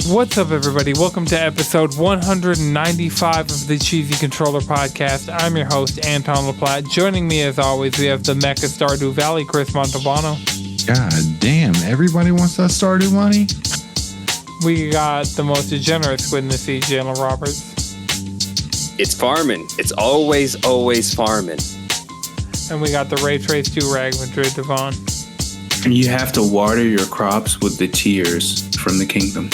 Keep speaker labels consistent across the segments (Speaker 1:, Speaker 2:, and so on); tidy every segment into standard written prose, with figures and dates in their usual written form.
Speaker 1: What's up, everybody? Welcome to episode 195 of the Cheesy Controller Podcast. I'm your host, Anton LaPlatte. Joining me, as always, we have the Mecha Stardew Valley, Chris Montalbano.
Speaker 2: God damn, everybody wants that Stardew money?
Speaker 1: We got the most degenerate squid in the sea, Jalen Roberts.
Speaker 3: It's farming. It's always farming.
Speaker 1: And we got the Ray Trace 2 Rag Madrid Devon.
Speaker 4: And you have to water your crops with the tears from the kingdom.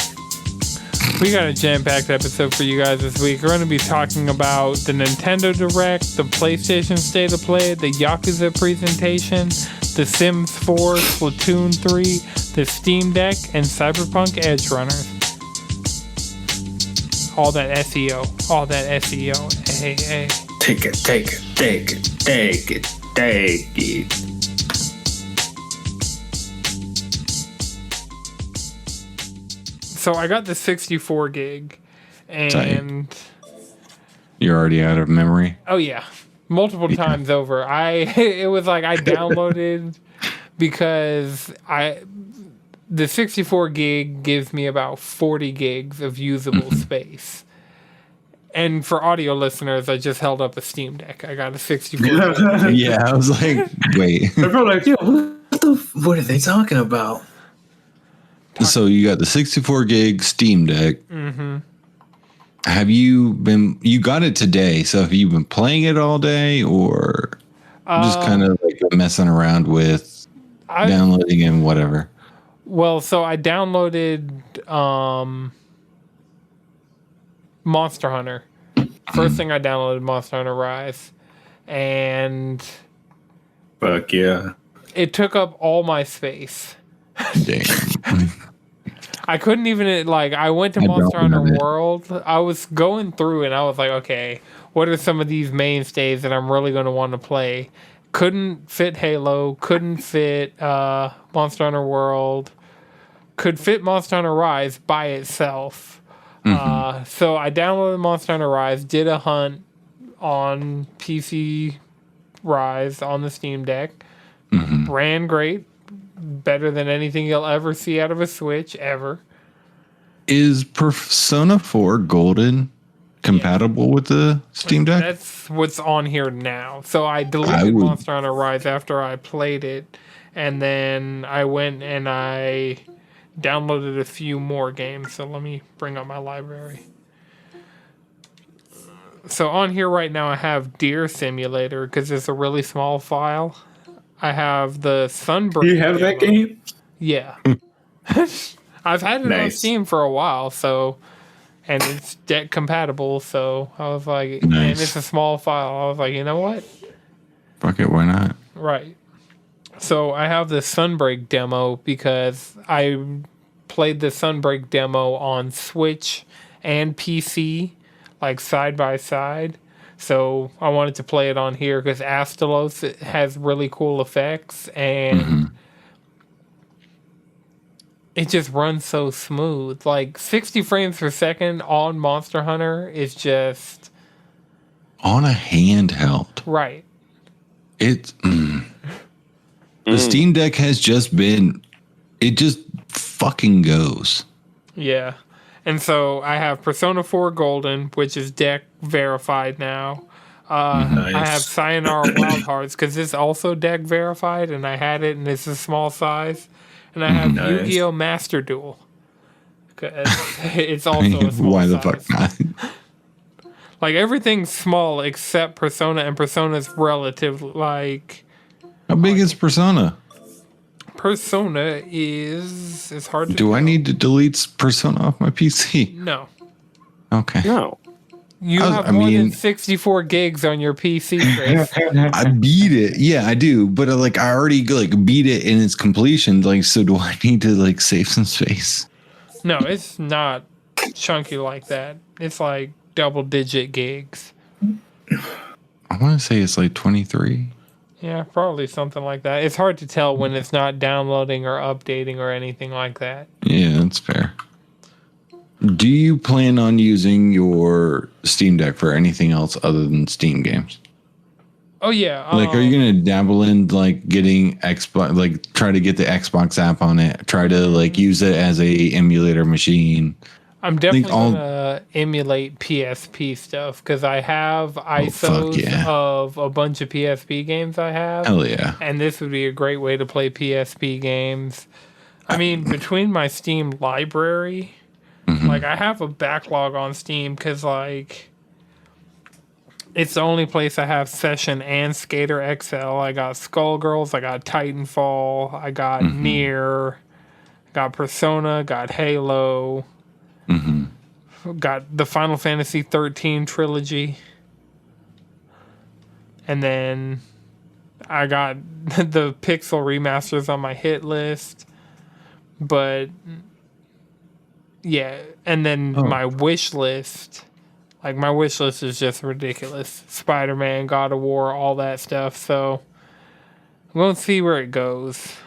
Speaker 1: We got a jam-packed episode for you guys this week. We're going to be talking about the Nintendo Direct, the PlayStation State of Play, the Yakuza presentation, The Sims 4, Splatoon 3, the Steam Deck, and Cyberpunk Edge Runners. All that SEO. All that SEO. Hey, hey.
Speaker 4: Take it.
Speaker 1: So I got the 64 gig, and
Speaker 2: You're already out of memory?
Speaker 1: oh yeah, multiple times over. It was like I downloaded because the 64 gig gives me about 40 gigs of usable space. And for audio listeners, I just held up a Steam Deck. I got a 64 gig.
Speaker 2: Yeah, I was like, wait.
Speaker 4: I felt like, yo, what are they talking about?
Speaker 2: So you got the 64 gig Steam Deck.
Speaker 1: Mm-hmm.
Speaker 2: You got it today, so have you been playing it all day or just kind of like messing around with downloading and whatever?
Speaker 1: Well, so I downloaded Monster Hunter. First thing I downloaded Monster Hunter Rise. And
Speaker 4: Fuck yeah.
Speaker 1: it took up all my space.
Speaker 2: Damn.
Speaker 1: I couldn't even, I went to Monster Hunter World. I was going through and I was like, okay, what are some of these mainstays that I'm really going to want to play? Couldn't fit Halo, couldn't fit Monster Hunter World, could fit Monster Hunter Rise by itself. Mm-hmm. So I downloaded Monster Hunter Rise, did a hunt on PC Rise on the Steam Deck, ran great. Better than anything you'll ever see out of a Switch, ever.
Speaker 2: Is Persona 4 Golden compatible with the Steam Deck?
Speaker 1: That's what's on here now. So I deleted Monster Hunter Rise after I played it, and then I went and I downloaded a few more games. So let me bring up my library. So on here right now I have Deer Simulator because it's a really small file. I have the Sunbreak.
Speaker 4: Do you have that game?
Speaker 1: Yeah. I've had it on Steam for a while, and it's deck compatible, so I was like, and it's a small file. I was like, you know what?
Speaker 2: Fuck it, why not? Right.
Speaker 1: So I have the Sunbreak demo because I played the Sunbreak demo on Switch and PC, like side by side. So I wanted to play it on here because Astalos has really cool effects and it just runs so smooth. Like 60 frames per second on Monster Hunter is just
Speaker 2: on a handheld.
Speaker 1: Right.
Speaker 2: It's the Steam Deck has just been, it just fucking goes.
Speaker 1: Yeah. And so I have Persona 4 Golden, which is deck verified now.
Speaker 4: Nice.
Speaker 1: I have Sayonara Wild Hearts because it's also deck verified, and I had it, and it's a small size. And I have Yu-Gi-Oh! Master Duel. It's also a small
Speaker 2: Why
Speaker 1: size.
Speaker 2: the fuck not?
Speaker 1: Like, everything's small except Persona, and Persona's relative,
Speaker 2: How big is Persona?
Speaker 1: Persona is... It's hard to
Speaker 2: Do I need to delete Persona off my PC?
Speaker 1: No.
Speaker 2: Okay.
Speaker 3: No.
Speaker 1: You have more than 64 gigs on your PC, Chris.
Speaker 2: I beat it. Yeah, I do. But I already beat it in its completion. So do I need to save some space?
Speaker 1: No, it's not chunky like that. It's like double-digit gigs.
Speaker 2: I want to say it's 23.
Speaker 1: Yeah, probably something like that. It's hard to tell when it's not downloading or updating or anything like that.
Speaker 2: Yeah, that's fair. Do you plan on using your Steam Deck for anything else other than Steam games?
Speaker 1: Oh yeah.
Speaker 2: Are you gonna dabble in getting Xbox, try to get the Xbox app on it, try to use it as a emulator machine?
Speaker 1: I'm definitely gonna emulate PSP stuff because I have ISOs of a bunch of PSP games I have.
Speaker 2: Hell yeah!
Speaker 1: And this would be a great way to play PSP games. I mean, between my Steam library, like I have a backlog on Steam because like it's the only place I have Session and Skater XL. I got Skullgirls, I got Titanfall, I got Nier, got Persona, got Halo. Got the Final Fantasy 13 trilogy. And then I got the Pixel remasters on my hit list. But yeah, and then my wish list. Like my wish list is just ridiculous. Spider-Man, God of War, all that stuff. So I'm going to see where it goes.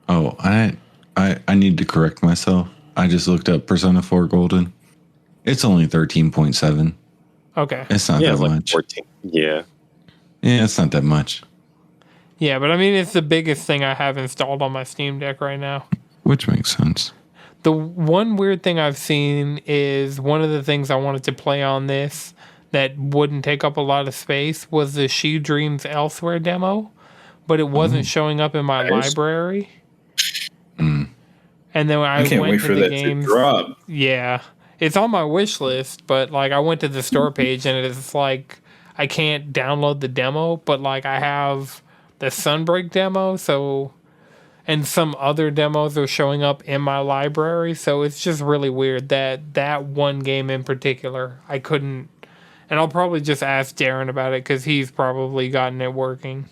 Speaker 2: Oh, I need to correct myself. I just looked up Persona 4 Golden. It's only 13.7.
Speaker 1: Okay.
Speaker 2: It's not that much.
Speaker 3: 14. Yeah.
Speaker 2: Yeah, it's not that much.
Speaker 1: Yeah, but I mean, it's the biggest thing I have installed on my Steam Deck right now.
Speaker 2: Which makes sense.
Speaker 1: The one weird thing I've seen is one of the things I wanted to play on this that wouldn't take up a lot of space was the She Dreams Elsewhere demo, but it wasn't showing up in my library. And then I
Speaker 4: can't
Speaker 1: went
Speaker 4: wait
Speaker 1: to
Speaker 4: for
Speaker 1: the
Speaker 4: that
Speaker 1: games.
Speaker 4: to drop.
Speaker 1: Yeah, it's on my wish list, but like I went to the store page and it's like I can't download the demo, but like I have the Sunbreak demo, so and some other demos are showing up in my library, so it's just really weird that one game in particular I couldn't. And I'll probably just ask Darren about it because he's probably gotten it working.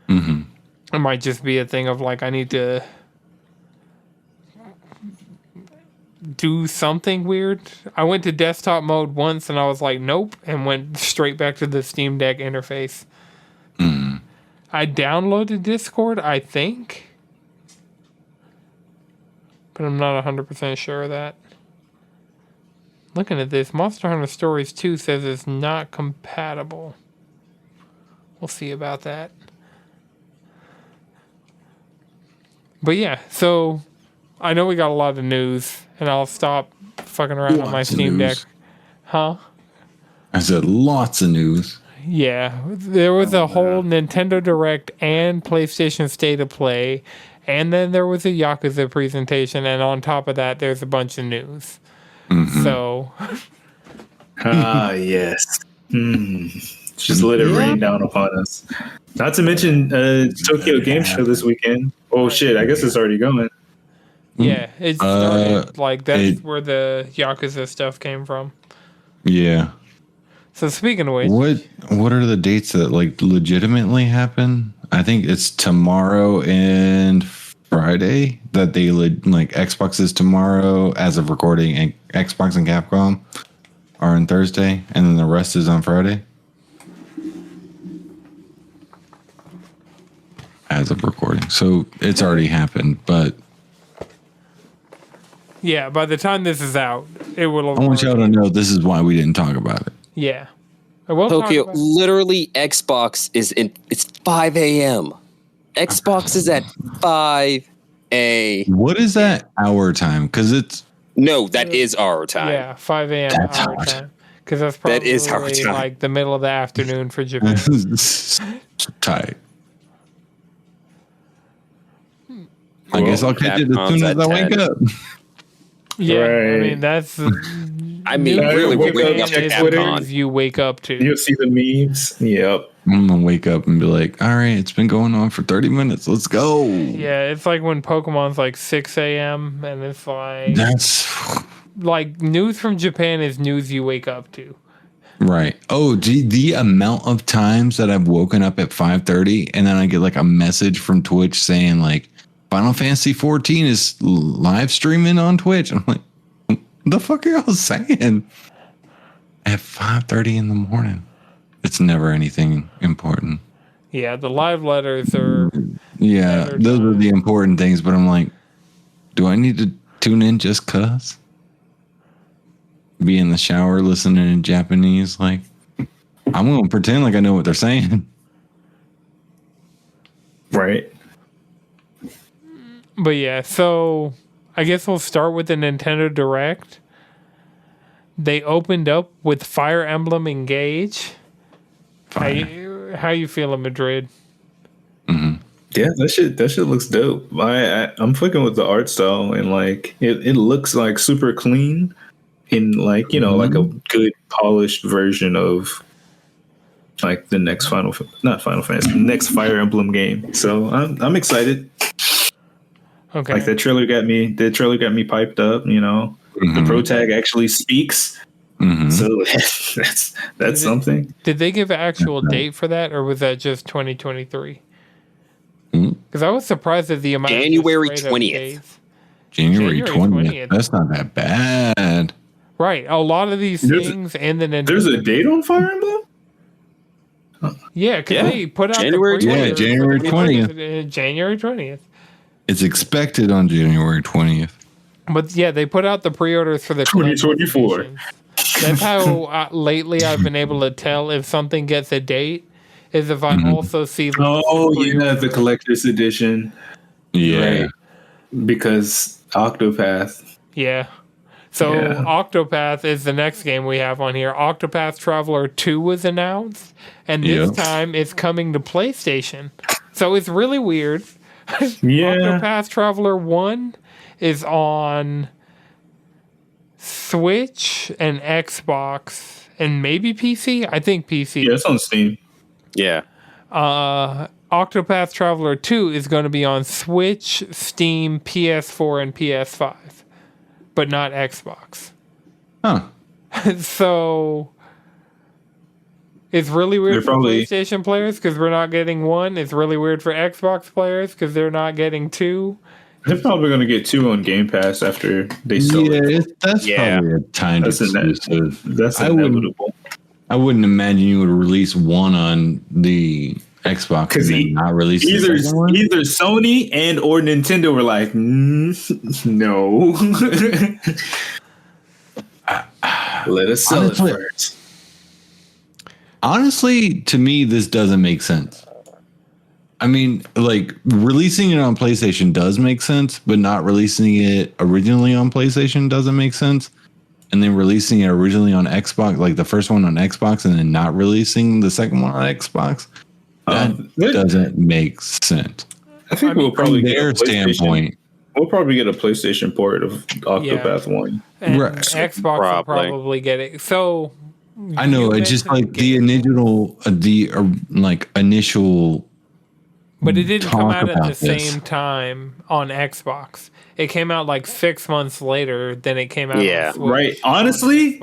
Speaker 1: It might just be a thing of like I need to do something weird. I went to desktop mode once and I was like, nope, and went straight back to the Steam Deck interface. I downloaded Discord, I think, but I'm not 100% sure of that. Looking at this, Monster Hunter Stories 2 says it's not compatible. We'll see about that. But yeah, so I know we got a lot of news, and I'll stop fucking around on my Steam Deck. Huh?
Speaker 2: I said lots of news.
Speaker 1: Yeah, there was a whole Nintendo Direct and PlayStation State of Play, and then there was a Yakuza presentation, and on top of that, there's a bunch of news. So,
Speaker 4: yes. Just let it rain down upon us. Not to mention Tokyo Game Show this weekend. Oh shit! I guess it's already going.
Speaker 1: yeah, it started like that's where the Yakuza stuff came from.
Speaker 2: Yeah.
Speaker 1: So speaking of which,
Speaker 2: what are the dates that like legitimately happen? I think it's tomorrow and Friday that they like Xbox is tomorrow as of recording, and Xbox and Capcom are on Thursday, and then the rest is on Friday as of recording. So it's already happened, but
Speaker 1: yeah, by the time this is out, it will have.
Speaker 2: I want y'all to know this is why we didn't talk about it.
Speaker 1: Yeah. We'll
Speaker 3: Tokyo, literally, Xbox is it's 5 a.m. Xbox is at 5 a.m.
Speaker 2: What is that hour time? Because it's
Speaker 3: no, that is our time.
Speaker 1: Yeah, 5 a.m.
Speaker 2: That's
Speaker 1: our
Speaker 2: hard.
Speaker 1: time. Because that's probably
Speaker 3: That is our time.
Speaker 1: like the middle of the afternoon for Japan.
Speaker 2: tight. I guess I'll catch it as soon as I wake up.
Speaker 1: Yeah,
Speaker 4: Right.
Speaker 1: I mean that's.
Speaker 3: I mean, really, we're waking up to
Speaker 1: Capcom. You wake up to.
Speaker 4: You'll see the memes. Yep.
Speaker 2: I'm gonna wake up and be like, all right, it's been going on for 30 minutes. Let's go.
Speaker 1: Yeah, it's like when Pokemon's like 6 a.m. and it's like
Speaker 2: That's
Speaker 1: like news from Japan is news you wake up to.
Speaker 2: right. Oh, gee, the amount of times that I've woken up at 5:30 and then I get like a message from Twitch saying like Final Fantasy 14 is live streaming on Twitch. I'm like, what the fuck are y'all saying? At 5:30 in the morning. It's never anything important.
Speaker 1: Yeah, the live letters are.
Speaker 2: Yeah, those are the important things. But I'm like, do I need to tune in just cause? Be in the shower listening in Japanese? Like, I'm gonna pretend like I know what they're saying.
Speaker 4: Right.
Speaker 1: But yeah, so I guess we'll start with the Nintendo Direct. they opened up with Fire Emblem Engage. How you feeling, Madrid?
Speaker 4: Yeah, that shit looks dope. I'm fucking with the art style, and like it looks like super clean in like, you know, like a good polished version of like the next not Final Fantasy, the next Fire Emblem game. So I'm excited.
Speaker 1: Okay.
Speaker 4: Like the trailer got me piped up, you know. The pro tag actually speaks. So that's something.
Speaker 1: Did they give an actual date for that, or was that just 2023? Because I was surprised at the amount.
Speaker 3: January
Speaker 1: of
Speaker 3: 20th.
Speaker 2: January 20th. That's not that bad.
Speaker 1: Right. A lot of these things and the Nintendo.
Speaker 4: There's a date on Fire Emblem?
Speaker 1: Yeah, because they put out
Speaker 3: January 20th.
Speaker 2: January 20th.
Speaker 1: January 20th.
Speaker 2: It's expected on January 20th.
Speaker 1: But yeah, they put out the pre-orders for the
Speaker 4: 2024.
Speaker 1: That's how lately I've been able to tell if something gets a date, is if I also see.
Speaker 4: The collector's edition.
Speaker 2: Yeah.
Speaker 4: Right. Because Octopath.
Speaker 1: Yeah. So Octopath is the next game we have on here. Octopath Traveler 2 was announced, and this time it's coming to PlayStation. So it's really weird. Octopath Traveler 1 is on Switch and Xbox and maybe PC. I think PC.
Speaker 4: Yeah, it's on Steam.
Speaker 3: Yeah.
Speaker 1: Octopath Traveler 2 is going to be on Switch, Steam, PS4, and PS5, but not Xbox.
Speaker 2: Huh.
Speaker 1: So it's really weird for PlayStation players because we're not getting 1. It's really weird for Xbox players because they're not getting 2.
Speaker 4: They're probably going to get 2 on Game Pass after they sell it.
Speaker 2: That's probably a timed exclusive.
Speaker 4: That's inevitable.
Speaker 2: I wouldn't imagine you would release 1 on the Xbox and then not release
Speaker 4: either Sony and or Nintendo were like, no. Let us sell it first.
Speaker 2: Honestly, to me, this doesn't make sense. I mean, like, releasing it on PlayStation does make sense, but not releasing it originally on PlayStation doesn't make sense. And then releasing it originally on Xbox, like the first one on Xbox, and then not releasing the second one on Xbox, that doesn't make sense.
Speaker 4: I think we'll probably
Speaker 2: get their standpoint.
Speaker 4: We'll probably get a PlayStation port of Octopath 1.
Speaker 1: And Xbox will probably get it. So
Speaker 2: I know it's just like the initial, initial.
Speaker 1: But it didn't come out at the same time on Xbox. It came out like 6 months later than it came out on Switch.
Speaker 4: Right. Honestly,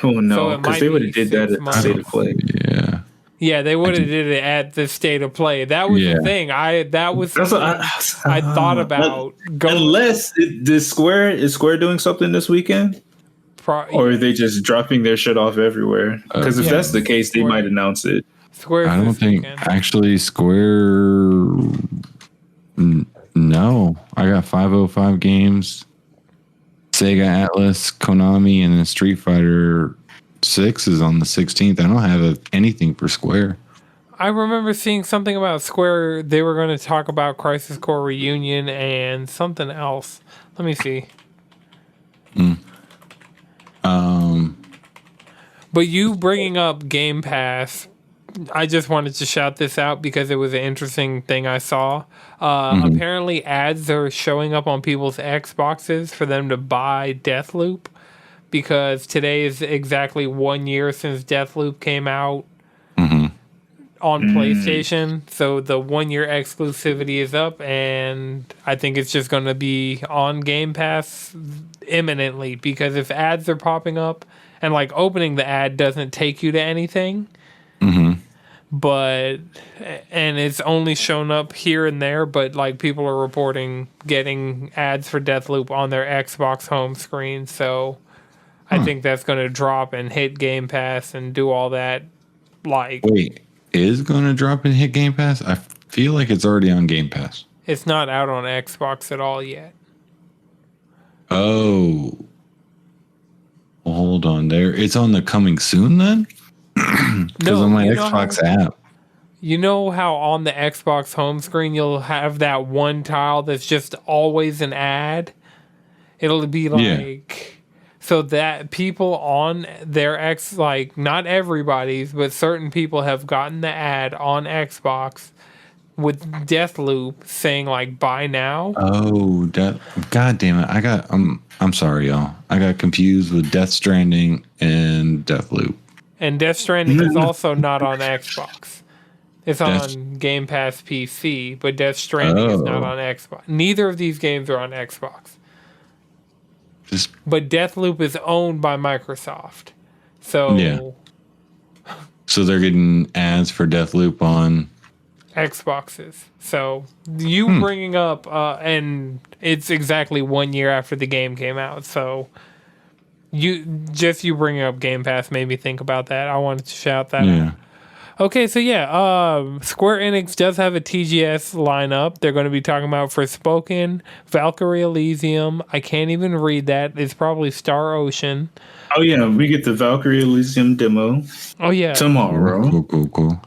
Speaker 4: oh no, because they would have did that at the State of Play.
Speaker 2: Yeah.
Speaker 1: Yeah, they would have did it at the State of Play. That was the thing. I thought about going.
Speaker 4: Unless is Square doing something this weekend? Or are they just dropping their shit off everywhere? Because if that's the case, they might announce it.
Speaker 1: Square.
Speaker 2: I don't think actually Square. No, I got 505 games, Sega Atlas, Konami, and then Street Fighter 6 is on the 16th. I don't have anything for Square.
Speaker 1: I remember seeing something about Square. They were going to talk about Crisis Core Reunion and something else. Let me see. But you bringing up Game Pass, I just wanted to shout this out because it was an interesting thing I saw. Apparently, ads are showing up on people's Xboxes for them to buy Deathloop because today is exactly 1 year since Deathloop came out on PlayStation. So the 1 year exclusivity is up, and I think it's just going to be on Game Pass imminently because if ads are popping up and like opening the ad doesn't take you to anything. And it's only shown up here and there, but like people are reporting getting ads for Deathloop on their Xbox home screen. So I think that's going to drop and hit Game Pass and do all that.
Speaker 2: Wait, is going to drop and hit Game Pass? I feel like it's already on Game Pass.
Speaker 1: It's not out on Xbox at all yet.
Speaker 2: Oh, well, hold on there. It's on the coming soon then? Because on my Xbox app.
Speaker 1: You know how on the Xbox home screen you'll have that one tile that's just always an ad? It'll be like so that people on their not everybody's, but certain people have gotten the ad on Xbox with Deathloop saying like buy now.
Speaker 2: Oh, God damn it! I'm sorry, y'all. I got confused with Death Stranding and Deathloop.
Speaker 1: And Death Stranding is also not on Xbox. It's on Game Pass PC, but Death Stranding is not on Xbox. Neither of these games are on Xbox. But Deathloop is owned by Microsoft. So
Speaker 2: So they're getting ads for Deathloop on
Speaker 1: Xboxes. So you bringing up, and it's exactly 1 year after the game came out. So you bringing up Game Pass made me think about that. I wanted to shout that out. Okay, so Square Enix does have a TGS lineup. They're going to be talking about Forspoken, Valkyrie Elysium. I can't even read that. It's probably Star Ocean.
Speaker 4: Oh yeah, we get the Valkyrie Elysium demo.
Speaker 1: Oh yeah,
Speaker 4: tomorrow.
Speaker 2: Cool.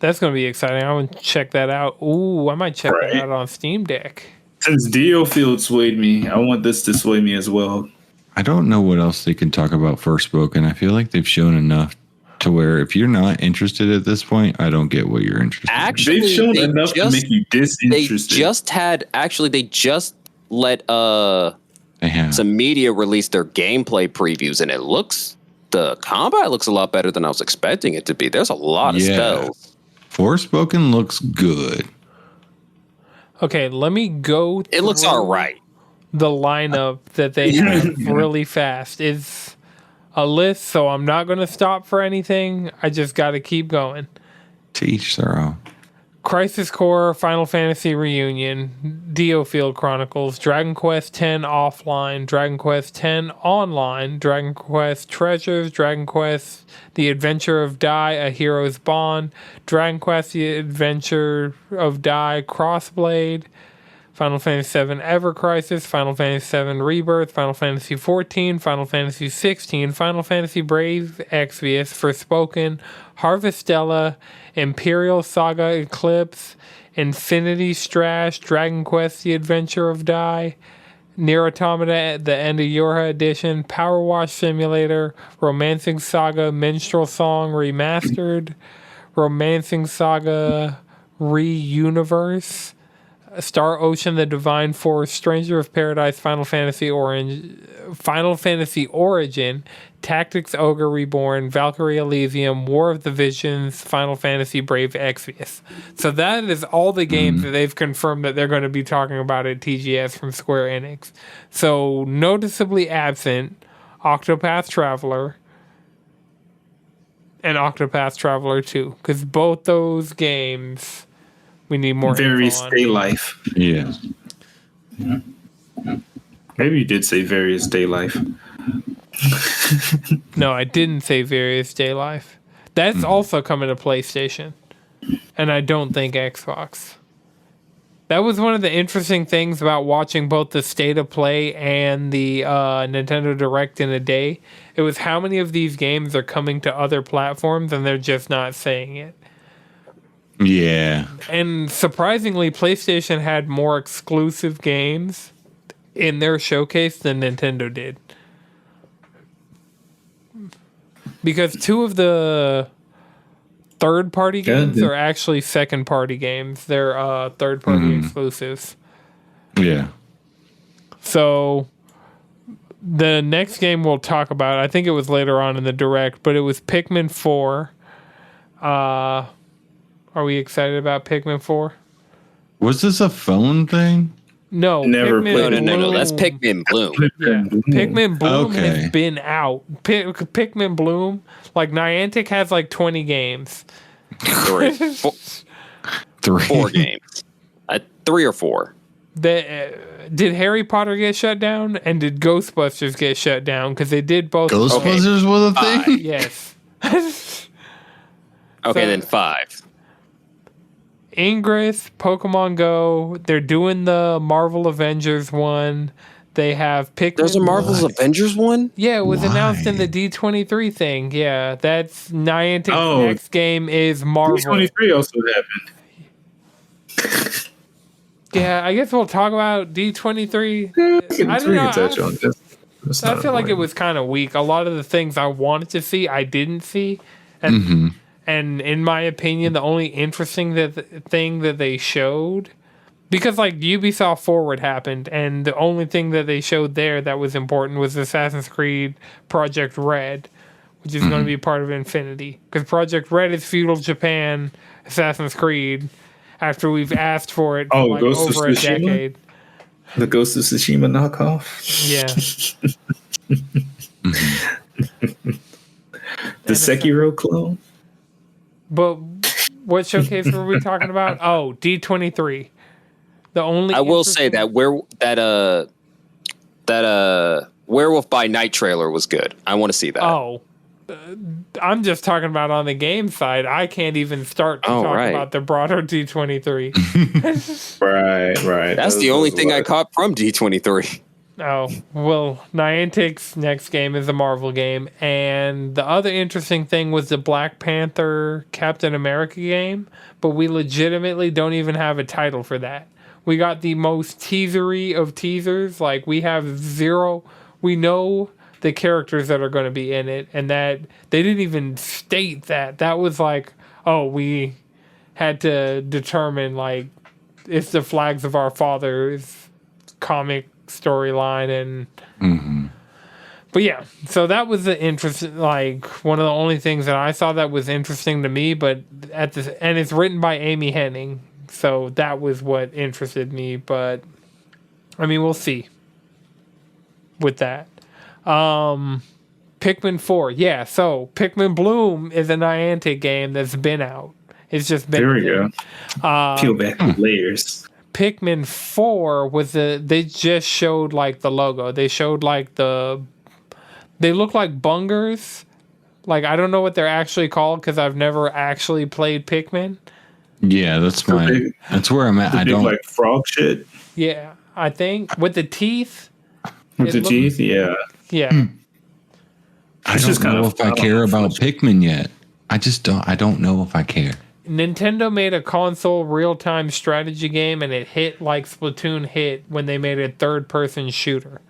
Speaker 1: That's going to be exciting. I want to check that out. Ooh, I might check that out on Steam Deck.
Speaker 4: Since Dio Field swayed me, I want this to sway me as well.
Speaker 2: I don't know what else they can talk about Forspoken. I feel like they've shown enough to where if you're not interested at this point, I don't get what you're interested in.
Speaker 3: Actually,
Speaker 4: they've shown enough to make you disinterested.
Speaker 3: They just let some media release their gameplay previews, and the combat looks a lot better than I was expecting it to be. There's a lot of spells.
Speaker 2: Forspoken looks good.
Speaker 1: Okay, let me go through.
Speaker 3: It looks all right.
Speaker 1: The lineup that they have really fast is a list, so I'm not going to stop for anything. I just got to keep going.
Speaker 2: To each their own.
Speaker 1: Crisis Core, Final Fantasy Reunion, Dio Field Chronicles, Dragon Quest X Offline, Dragon Quest X Online, Dragon Quest Treasures, Dragon Quest The Adventure of Dai, A Hero's Bond, Dragon Quest The Adventure of Dai, Crossblade, Final Fantasy VII Ever Crisis, Final Fantasy VII Rebirth, Final Fantasy XIV, Final Fantasy XVI, Final Fantasy Brave Exvius, Forspoken, Harvestella, Imperial Saga Eclipse, Infinity Strash, Dragon Quest The Adventure of Dai, Nier Automata The End of Yorha Edition, Power Wash Simulator, Romancing Saga Minstrel Song Remastered, Romancing Saga Re-Universe, Star Ocean, The Divine Force, Stranger of Paradise, Final Fantasy Origin, Tactics Ogre Reborn, Valkyrie Elysium, War of the Visions, Final Fantasy Brave Exvius. So that is all the games that they've confirmed that they're going to be talking about at TGS from Square Enix. So noticeably absent, Octopath Traveler and Octopath Traveler 2, because both those games we need more.
Speaker 4: Various Day Life.
Speaker 2: Yeah.
Speaker 4: Maybe you did say Various Day Life.
Speaker 1: No, I didn't say Various Day Life. That's also coming to PlayStation, and I don't think Xbox. That was one of the interesting things about watching both the State of Play and the Nintendo Direct in a day. It was how many of these games are coming to other platforms, and they're just not saying it.
Speaker 2: Yeah.
Speaker 1: And surprisingly, PlayStation had more exclusive games in their showcase than Nintendo did. Because 2 of the third-party games are actually second-party games. They're third-party exclusives.
Speaker 2: Yeah.
Speaker 1: So the next game we'll talk about, I think it was later on in the Direct, but it was Pikmin 4. Are we excited about Pikmin 4?
Speaker 2: Was this a phone thing?
Speaker 1: No.
Speaker 4: Never played.
Speaker 3: No. That's Pikmin Bloom.
Speaker 1: Yeah. Pikmin Bloom has been out. Pikmin Bloom, like Niantic has like 20 games.
Speaker 3: 3. 4 games. 3 or 4.
Speaker 1: Did Harry Potter get shut down? And did Ghostbusters get shut down? Because they did both.
Speaker 2: Ghostbusters was a thing?
Speaker 1: Yes.
Speaker 3: Okay, then 5.
Speaker 1: Ingress, Pokemon Go. They're doing the Marvel Avengers one. They have Pikmin.
Speaker 3: There's a Marvel's Avengers one?
Speaker 1: Yeah, it was announced in the D23 thing. Yeah, that's Niantic's next game is Marvel.
Speaker 4: D23 also happened.
Speaker 1: Yeah, I guess we'll talk about D23.
Speaker 4: We can touch on this.
Speaker 1: I feel like it was kind of weak. A lot of the things I wanted to see, I didn't see, and and in my opinion, the only interesting thing that they showed, because like Ubisoft Forward happened, and the only thing that they showed there that was important was Assassin's Creed Project Red, which is going to be part of Infinity. Because Project Red is feudal Japan, Assassin's Creed, after we've asked for it for like over a decade.
Speaker 4: The Ghost of Tsushima knockoff?
Speaker 1: Yeah.
Speaker 4: The Sekiro clone?
Speaker 1: But what showcase were we talking about? Oh, D23. The only
Speaker 3: I will say that Werewolf by Night trailer was good. I want to see that.
Speaker 1: Oh, I'm just talking about on the game side. I can't even start to talk about the broader D23.
Speaker 4: Right.
Speaker 3: That's the only thing I caught from D23.
Speaker 1: Oh, well, Niantic's next game is a Marvel game. And the other interesting thing was the Black Panther Captain America game. But we legitimately don't even have a title for that. We got the most teasery of teasers. Like, we have zero. We know the characters that are going to be in it, and that they didn't even state that. That was like, oh, we had to determine like it's the Flags of Our Fathers comic storyline, and but yeah, so that was the interesting, like one of the only things that I saw that was interesting to me. But and it's written by Amy Hennig, so that was what interested me. But I mean, we'll see with that. Pikmin 4. Yeah, so Pikmin Bloom is a Niantic game that's been out. It's just been.
Speaker 4: There we go. Peel back the layers.
Speaker 1: Pikmin 4 was they just showed like the logo. They showed like they look like bungers. Like, I don't know what they're actually called because I've never actually played Pikmin.
Speaker 2: Yeah, that's where I'm at. I don't
Speaker 4: like frog shit.
Speaker 1: Yeah, I think with the teeth.
Speaker 4: With the teeth, yeah.
Speaker 1: Yeah.
Speaker 2: I don't know if I care about Pikmin yet. I don't know if I care.
Speaker 1: Nintendo made a console real-time strategy game, and it hit like Splatoon hit when they made a third-person shooter.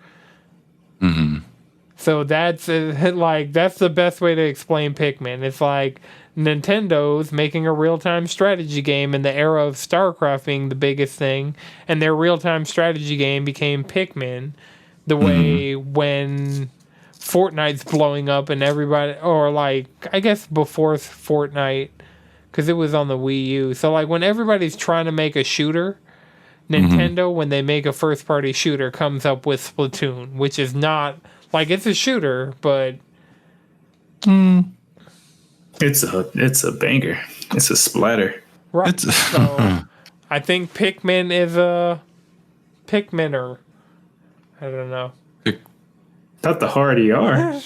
Speaker 1: So that's that's the best way to explain Pikmin. It's like Nintendo's making a real-time strategy game in the era of StarCraft being the biggest thing, and their real-time strategy game became Pikmin. The way when Fortnite's blowing up and everybody, or like, I guess before Fortnite, because it was on the Wii U. So like when everybody's trying to make a shooter, Nintendo, when they make a first party shooter, comes up with Splatoon, which is not, like, it's a shooter, but
Speaker 4: it's a banger. It's a splatter.
Speaker 1: Right. So I think Pikmin is a Pikminer. I don't know.
Speaker 4: Not the hard ER.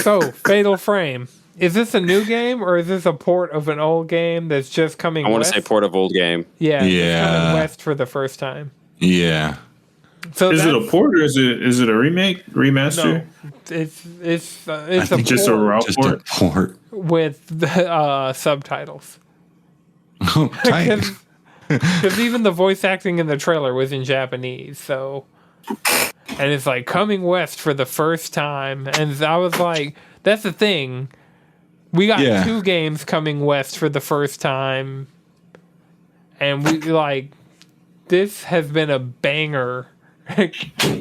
Speaker 1: So, Fatal Frame. Is this a new game or is this a port of an old game that's just coming west?
Speaker 3: I want to say port of old game.
Speaker 1: Yeah. It's coming west for the first time.
Speaker 2: Yeah.
Speaker 4: So is it a port or is it a remake, remaster?
Speaker 1: No, it's a
Speaker 4: just
Speaker 1: port.
Speaker 4: A port
Speaker 1: with the subtitles.
Speaker 2: Oh, tight.
Speaker 1: Because even the voice acting in the trailer was in Japanese, so, and it's like coming west for the first time, and I was like, that's the thing, we got 2 games coming west for the first time, and we like, this has been a banger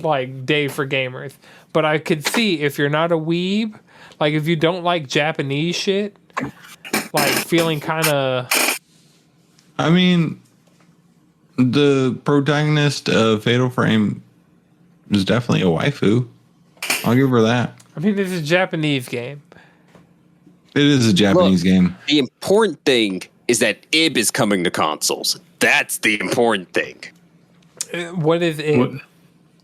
Speaker 1: like day for gamers. But I could see if you're not a weeb, like if you don't like Japanese shit, like feeling kind of.
Speaker 2: I mean, the protagonist of Fatal Frame is definitely a waifu. I'll give her that.
Speaker 1: I mean, it's a Japanese game.
Speaker 2: It is a Japanese game.
Speaker 3: The important thing is that IB is coming to consoles. That's the important thing.
Speaker 1: What is IB?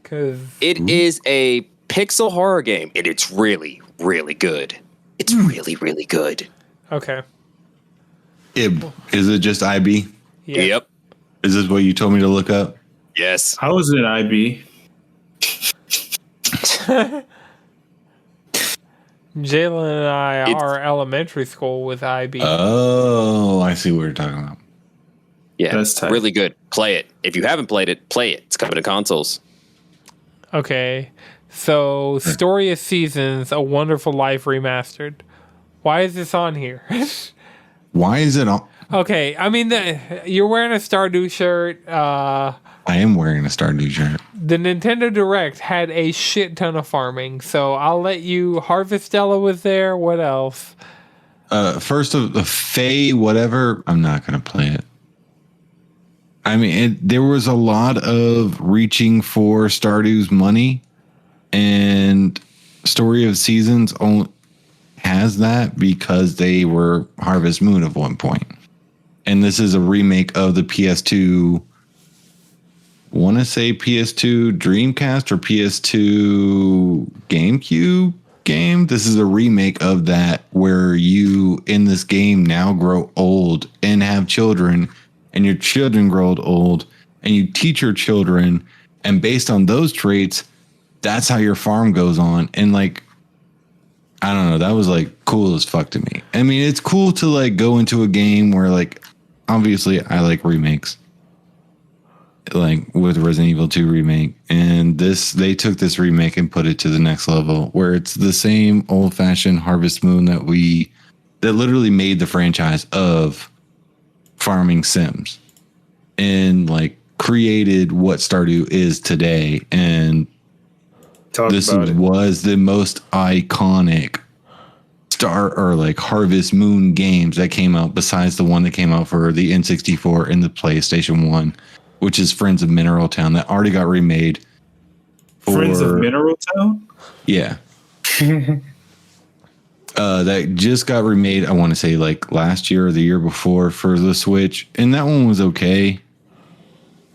Speaker 1: Because
Speaker 3: it is a pixel horror game, and it's really, really good. It's really, really good.
Speaker 1: Okay.
Speaker 2: IB. Is it just IB?
Speaker 1: Yeah.
Speaker 3: Yep.
Speaker 2: Is this what you told me to look up?
Speaker 3: Yes.
Speaker 4: How is it IB?
Speaker 1: Jalen and I are elementary school with IB.
Speaker 2: Oh, I see what you're talking about.
Speaker 3: Yeah,
Speaker 4: that's tight.
Speaker 3: Really good. play it. If you haven't played it, play it. It's coming to consoles.
Speaker 1: Okay. So, Story of Seasons, A Wonderful Life Remastered. Why is this on here?
Speaker 2: Why is it on?
Speaker 1: Okay, I mean, you're wearing a Stardew shirt.
Speaker 2: I am wearing a Stardew shirt.
Speaker 1: The Nintendo Direct had a shit ton of farming, so I'll let you. Harvestella was there. What else?
Speaker 2: First of the Fae, whatever. I'm not gonna play it. I mean, there was a lot of reaching for Stardew's money, and Story of Seasons only has that because they were Harvest Moon at one point. And this is a remake of the PS2, want to say PS2 Dreamcast or PS2 GameCube game. This is a remake of that where you in this game now grow old and have children, and your children grow old and you teach your children, and based on those traits, that's how your farm goes on. And like, I don't know, that was like cool as fuck to me. I mean, it's cool to like go into a game where like, obviously I like remakes, like with Resident Evil 2 remake, and they took this remake and put it to the next level where it's the same old fashioned Harvest Moon that literally made the franchise of farming sims and like created what Stardew is today. And this was the most iconic Harvest Moon games that came out besides the one that came out for the N64 and the PlayStation 1, which is Friends of Mineral Town, that already got remade.
Speaker 4: Friends of Mineral Town?
Speaker 2: Yeah. That just got remade, I want to say like last year or the year before for the Switch. And that one was okay.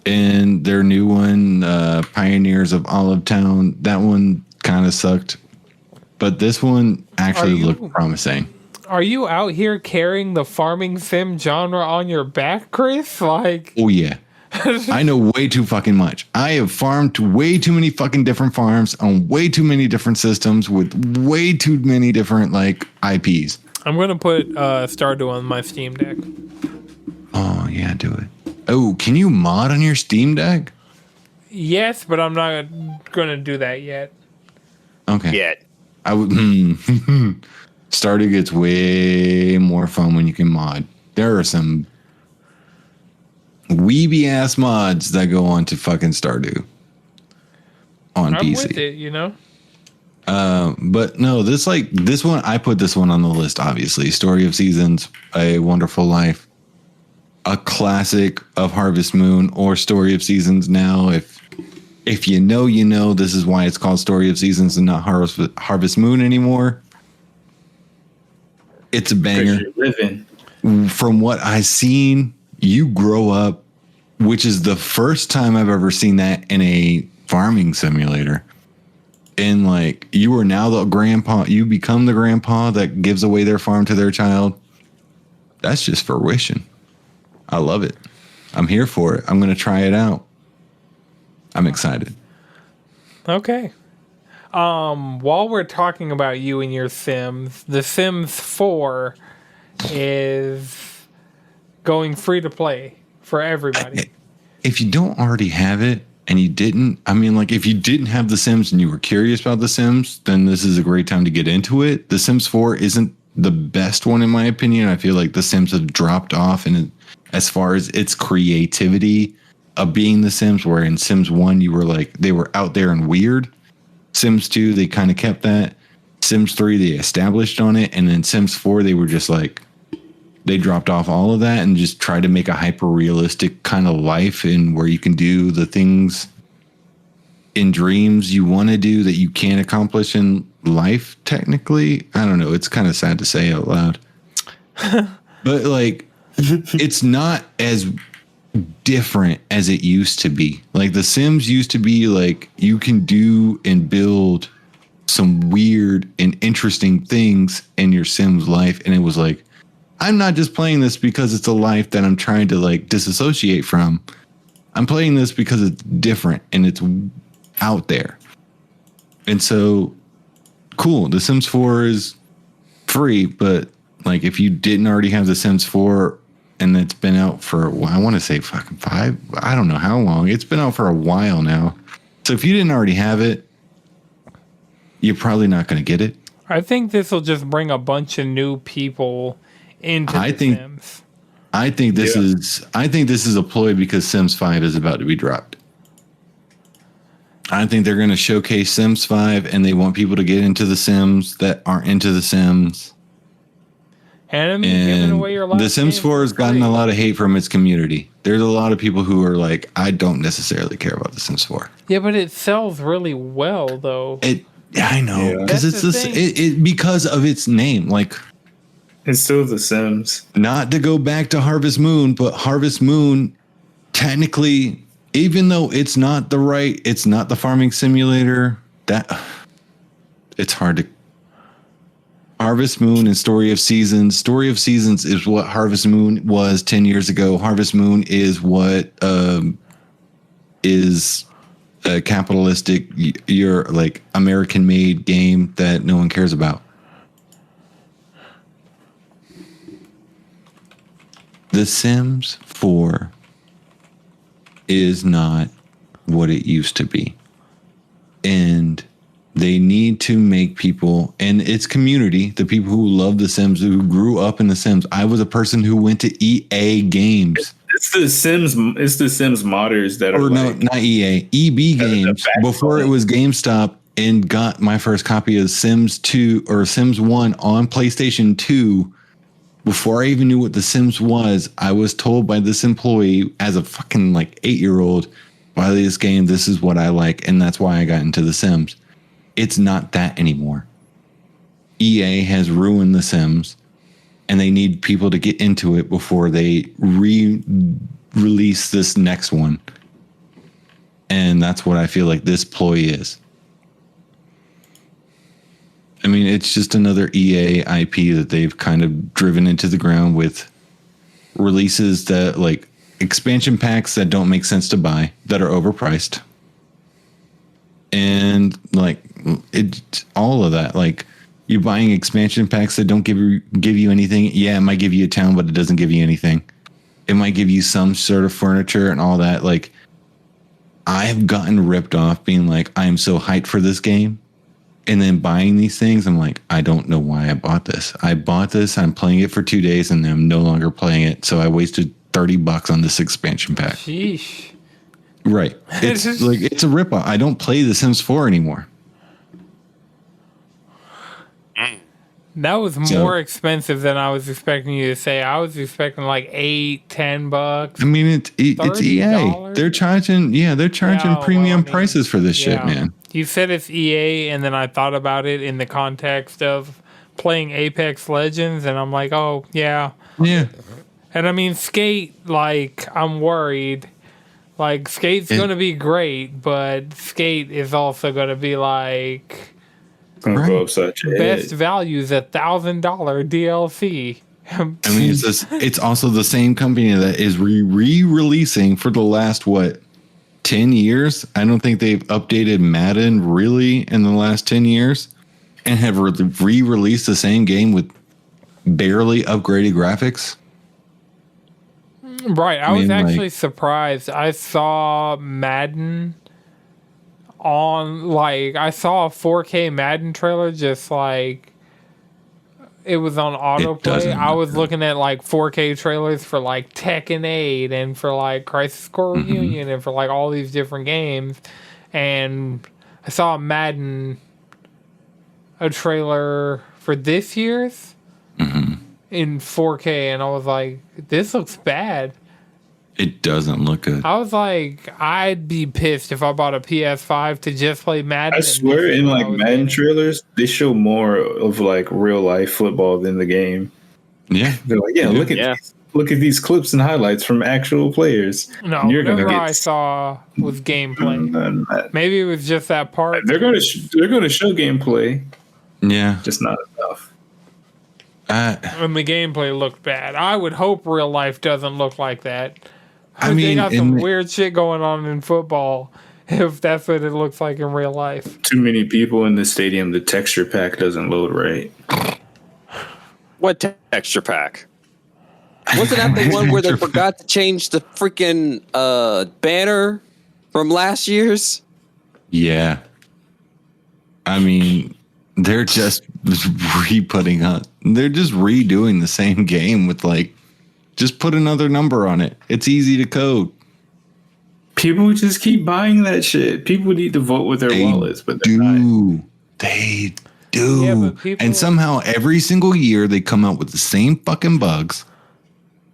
Speaker 2: And their new one, Pioneers of Olive Town, that one kind of sucked. But this one actually looked promising.
Speaker 1: Are you out here carrying the farming sim genre on your back, Chris? Like,
Speaker 2: oh yeah. I know way too fucking much. I have farmed way too many fucking different farms on way too many different systems with way too many different like IPs.
Speaker 1: I'm gonna put Stardew on my Steam Deck.
Speaker 2: Oh yeah, do it. Oh, can you mod on your Steam Deck?
Speaker 1: Yes, but I'm not gonna do that yet.
Speaker 2: Okay.
Speaker 3: Yet.
Speaker 2: I would. Stardew gets way more fun when you can mod. There are some weeby ass mods that go on to fucking Stardew on
Speaker 1: I'm
Speaker 2: PC.
Speaker 1: with it, you know.
Speaker 2: But no, this one, I put this one on the list. Obviously, Story of Seasons, A Wonderful Life, a classic of Harvest Moon or Story of Seasons. Now, if you know, you know. This is why it's called Story of Seasons and not Harvest Moon anymore. It's a banger. From what I've seen, you grow up, which is the first time I've ever seen that in a farming simulator. And like, you are now the grandpa, you become the grandpa that gives away their farm to their child. That's just fruition. I love it. I'm here for it. I'm going to try it out. I'm excited.
Speaker 1: Okay. While we're talking about you and your Sims, The Sims 4 is going free to play for everybody.
Speaker 2: If you don't already have it and you didn't, I mean, like if you didn't have The Sims and you were curious about The Sims, then this is a great time to get into it. The Sims 4 isn't the best one in my opinion. I feel like The Sims have dropped off in as far as its creativity of being The Sims, where in Sims 1 you were like, they were out there and weird. Sims 2, they kind of kept that. Sims 3, they established on it. And then Sims 4, they were just like, they dropped off all of that and just tried to make a hyper realistic kind of life, and where you can do the things in dreams you want to do that you can't accomplish in life technically. I don't know. It's kind of sad to say out loud. But like, it's not as different as it used to be. Like The Sims used to be like, you can do and build some weird and interesting things in your Sims life. And it was like, I'm not just playing this because it's a life that I'm trying to like disassociate from. I'm playing this because it's different and it's out there. And so cool. The Sims 4 is free, but like if you didn't already have The Sims 4 and it's been out for, I want to say fucking 5. I don't know how long. It's been out for a while now. So if you didn't already have it, you're probably not going to get it.
Speaker 1: I think this will just bring a bunch of new people into The Sims.
Speaker 2: I think this is a ploy because Sims 5 is about to be dropped. I think they're going to showcase Sims 5 and they want people to get into The Sims that aren't into The Sims.
Speaker 1: And giving away your last
Speaker 2: The Sims 4 has gotten a lot of hate from its community. There's a lot of people who are like, I don't necessarily care about The Sims 4.
Speaker 1: Yeah, but it sells really well, though.
Speaker 2: I know, because it's because of its name. Like,
Speaker 4: it's still The Sims.
Speaker 2: Not to go back to Harvest Moon, but Harvest Moon, technically, even though it's not the farming simulator, that it's hard to. Harvest Moon and Story of Seasons. Story of Seasons is what Harvest Moon was 10 years ago. Harvest Moon is what is a capitalistic, your like American-made game that no one cares about. The Sims 4 is not what it used to be. And they need to make people, and its community, the people who love The Sims, who grew up in The Sims. I was a person who went to EA Games.
Speaker 4: It's The Sims modders that are,
Speaker 2: or no, not EA, EB Games, before it was GameStop, and got my first copy of Sims 2 or Sims 1 on PlayStation 2. Before I even knew what The Sims was, I was told by this employee as a fucking like 8-year-old, by this game, this is what I like, and that's why I got into The Sims. It's not that anymore. EA has ruined The Sims, and they need people to get into it before they release this next one. And that's what I feel like this ploy is. I mean, it's just another EA IP that they've kind of driven into the ground with releases that, like, expansion packs that don't make sense to buy, that are overpriced. And like all of that, like you buying expansion packs that don't give you anything. Yeah, it might give you a town, but it doesn't give you anything. It might give you some sort of furniture and all that. Like, I've gotten ripped off being like, I am so hyped for this game. And then buying these things, I'm like, I don't know why I bought this. I bought this, I'm playing it for 2 days, and then I'm no longer playing it. So I wasted $30 on this expansion pack.
Speaker 1: Sheesh.
Speaker 2: Right. It's like, it's a ripoff. I don't play The Sims 4 anymore.
Speaker 1: That was more expensive than I was expecting you to say. I was expecting like $8-10.
Speaker 2: I mean, it's EA. They're charging premium prices for this shit, man.
Speaker 1: You said it's EA, and then I thought about it in the context of playing Apex Legends, and I'm like, oh yeah.
Speaker 2: Yeah.
Speaker 1: And I mean, Skate, like, I'm worried. Like, Skate's going to be great, but Skate is also going to be like best values $1,000 DLC.
Speaker 2: I mean, it's also the same company that is re-releasing for the last 10 years. I don't think they've updated Madden really in the last 10 years, and have re-released the same game with barely upgraded graphics.
Speaker 1: Right. I was actually surprised. I saw Madden on, like, I saw a 4K Madden trailer, just like it was on autoplay. I was looking at like 4K trailers for like Tekken 8 and for like Crisis Core Reunion and for like all these different games. And I saw a trailer for this year's in 4K, and I was like, this looks bad.
Speaker 2: It doesn't look good.
Speaker 1: I was like, I'd be pissed if I bought a PS5 to just play Madden.
Speaker 4: I swear, in like Madden trailers, they show more of like real life football than the game.
Speaker 2: Yeah,
Speaker 4: they're like, look at these clips and highlights from actual players.
Speaker 1: No, whatever I saw was gameplay. Maybe it was just that part.
Speaker 4: They're going to show gameplay.
Speaker 2: Yeah,
Speaker 4: just not enough.
Speaker 1: And the gameplay looked bad. I would hope real life doesn't look like that.
Speaker 2: I mean,
Speaker 1: they got some weird shit going on in football, if that's what it looks like in real life.
Speaker 4: Too many people in the stadium. The texture pack doesn't load right.
Speaker 3: What texture pack? Wasn't that the one where they forgot to change the freaking banner from last year's?
Speaker 2: Yeah. I mean, they're just re-putting up. They're just redoing the same game with like, just put another number on it. It's easy to code.
Speaker 4: People just keep buying that shit. People need to vote with their wallets, but they're not.
Speaker 2: They do.
Speaker 1: Yeah, but people...
Speaker 2: And somehow every single year they come out with the same fucking bugs.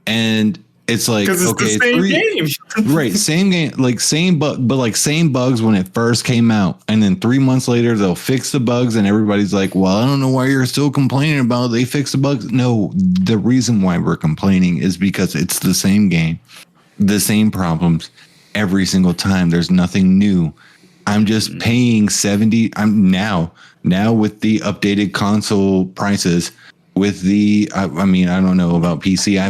Speaker 2: And it's like,
Speaker 4: it's
Speaker 2: okay,
Speaker 4: the same game.
Speaker 2: Right, same game, like same bug, but like same bugs when it first came out. And then 3 months later, they'll fix the bugs, and everybody's like, well, I don't know why you're still complaining about it. They fixed the bugs. No, the reason why we're complaining is because it's the same game, the same problems every single time. There's nothing new. I'm just paying $70. I'm now with the updated console prices. With the, I mean, I don't know about PC. I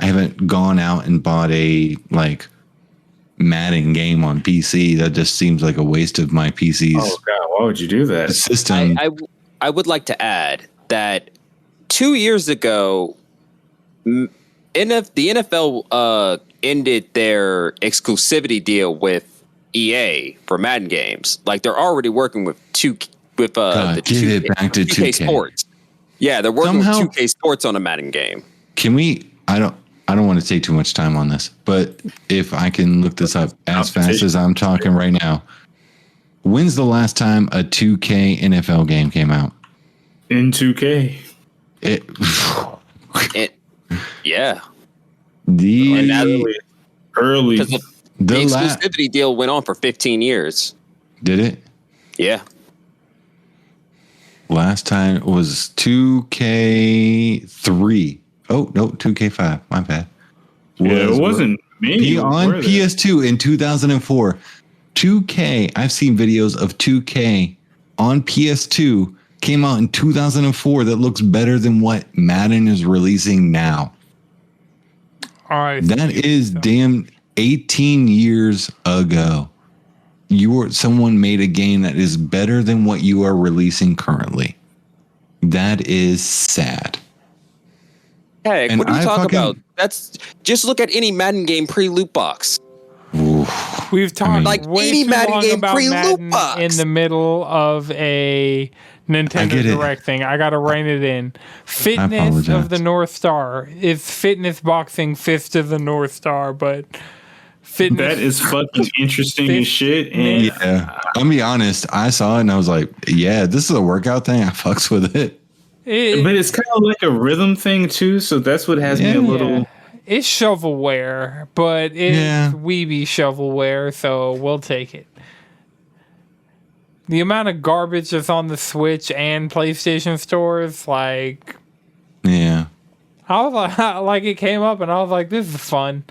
Speaker 2: haven't gone out and bought a like Madden game on PC. That just seems like a waste of my PC's.
Speaker 4: Oh God, why would you do that?
Speaker 2: System.
Speaker 3: I would like to add that 2 years ago, the NFL ended their exclusivity deal with EA for Madden games. Like they're already working with the 2K Sports. Yeah, they're working with 2K Sports on a Madden game.
Speaker 2: Can we? I don't want to take too much time on this, but if I can look this up as fast as I'm talking right now, when's the last time a 2K NFL game came out?
Speaker 4: In 2K.
Speaker 3: Yeah.
Speaker 4: Early.
Speaker 3: Because the exclusivity deal went on for 15 years.
Speaker 2: Did it?
Speaker 3: Yeah.
Speaker 2: Last time was 2K3. Oh, no, 2K5. My bad.
Speaker 4: It wasn't me.
Speaker 2: On PS2 in 2004. 2K, I've seen videos of 2K on PS2 came out in 2004 that looks better than what Madden is releasing now.
Speaker 1: All right.
Speaker 2: That is damn 18 years ago. Someone made a game that is better than what you are releasing currently. That is sad.
Speaker 3: Hey, what are you talking about? That's just look at any Madden game pre-loot box.
Speaker 1: We've talked
Speaker 3: like
Speaker 1: way
Speaker 3: any
Speaker 1: too
Speaker 3: Madden
Speaker 1: long
Speaker 3: game
Speaker 1: about
Speaker 3: pre-loot
Speaker 1: Madden
Speaker 3: box
Speaker 1: in the middle of a Nintendo Direct thing. I gotta rein it in. Fitness of the North Star. It's fitness boxing, fist of the North Star, but fitness.
Speaker 4: That is fucking interesting as shit. And
Speaker 2: yeah, I'll be honest. I saw it and I was like, "Yeah, this is a workout thing. I fucks with it."
Speaker 4: But it's kind of like a rhythm thing too. So that's what has me a little.
Speaker 1: Yeah. It's shovelware, but it's weeby shovelware, so we'll take it. The amount of garbage that's on the Switch and PlayStation stores, like,
Speaker 2: yeah,
Speaker 1: I was like, it came up, and I was like, this is fun.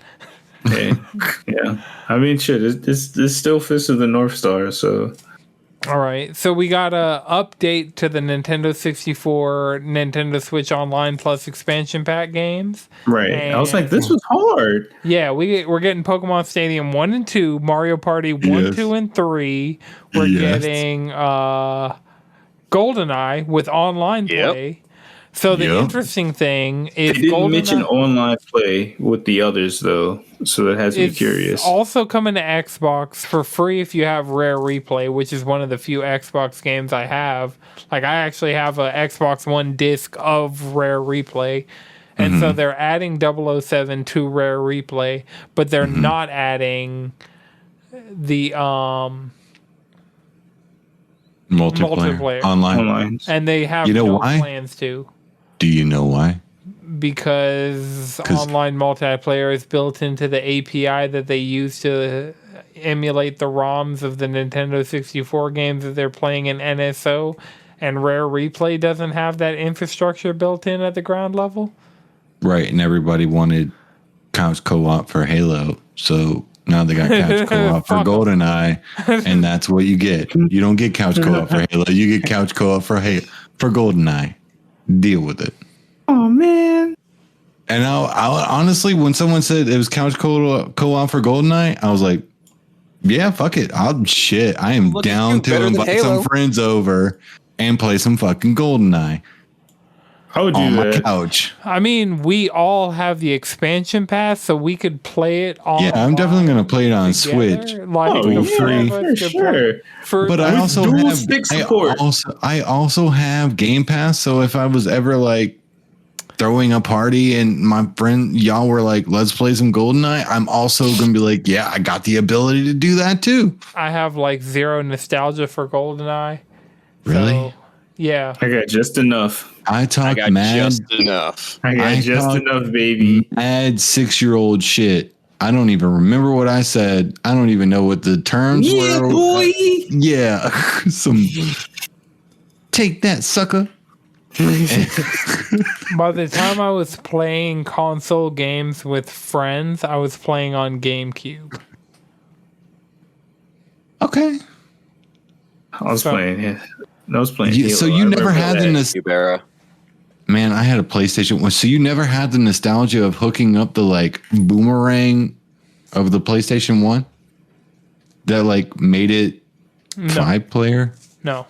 Speaker 4: Yeah. I mean, shit, it's still Fist of the North Star, so.
Speaker 1: All right, so we got a update to the Nintendo 64, Nintendo Switch Online Plus expansion pack games.
Speaker 4: Right, and I was like, this was hard.
Speaker 1: Yeah, we're getting Pokemon Stadium 1 and 2, Mario Party 1, 2, and 3. We're getting GoldenEye with online play. So the interesting thing is
Speaker 4: they didn't mention online play with the others though, so that has me curious.
Speaker 1: Also coming to Xbox for free if you have Rare Replay, which is one of the few Xbox games I have. Like I actually have a Xbox One disc of Rare Replay, and so they're adding 007 to Rare Replay, but they're not adding the multiplayer
Speaker 2: online,
Speaker 1: and they have plans to.
Speaker 2: Do you know why?
Speaker 1: Because online multiplayer is built into the API that they use to emulate the ROMs of the Nintendo 64 games that they're playing in NSO, and Rare Replay doesn't have that infrastructure built in at the ground level.
Speaker 2: Right, and everybody wanted couch co-op for Halo, so now they got couch co-op for GoldenEye, and that's what you get. You don't get couch co-op for Halo, you get couch co-op for GoldenEye. Deal with it.
Speaker 4: Oh man!
Speaker 2: And I honestly, when someone said it was couch co-op for GoldenEye, I was like, "Yeah, fuck it. I am down to invite some friends over and play some fucking GoldenEye."
Speaker 4: How would you
Speaker 2: on
Speaker 4: do
Speaker 2: my
Speaker 4: that?
Speaker 2: couch.
Speaker 1: I mean, we all have the expansion pass, so we could play it on.
Speaker 2: Yeah, I'm definitely gonna play it on
Speaker 1: together.
Speaker 2: Switch.
Speaker 1: Like,
Speaker 4: Oh,
Speaker 1: the
Speaker 4: yeah,
Speaker 1: four of us
Speaker 4: for
Speaker 1: could
Speaker 4: sure.
Speaker 1: play-
Speaker 2: But I
Speaker 4: With
Speaker 2: also
Speaker 4: dual
Speaker 2: have
Speaker 4: stick support.
Speaker 2: I also have Game Pass. So if I was ever like throwing a party and my friend y'all were like, let's play some GoldenEye, I'm also gonna be like, yeah, I got the ability to do that too.
Speaker 1: I have like zero nostalgia for GoldenEye.
Speaker 2: Really?
Speaker 1: So, yeah.
Speaker 4: I got just enough.
Speaker 2: I talk
Speaker 3: got
Speaker 2: mad.
Speaker 3: just enough.
Speaker 4: I got
Speaker 2: I
Speaker 4: just
Speaker 2: talk
Speaker 4: enough, baby.
Speaker 2: Mad 6-year-old shit. I don't even remember what I said. I don't even know what the terms
Speaker 4: Yeah,
Speaker 2: were.
Speaker 4: boy.
Speaker 2: Yeah, some take that, sucker.
Speaker 1: By the time I was playing console games with friends, I was playing on GameCube.
Speaker 2: Okay.
Speaker 4: I was playing. Yeah. I was playing.
Speaker 2: You,
Speaker 4: Halo.
Speaker 2: so you
Speaker 4: I
Speaker 2: never
Speaker 4: remember
Speaker 2: had
Speaker 4: that.
Speaker 2: the
Speaker 3: Ubera.
Speaker 2: man. I had a PlayStation 1. So you never had the nostalgia of hooking up the like boomerang of the PlayStation 1 that like made it 5-player.
Speaker 1: No.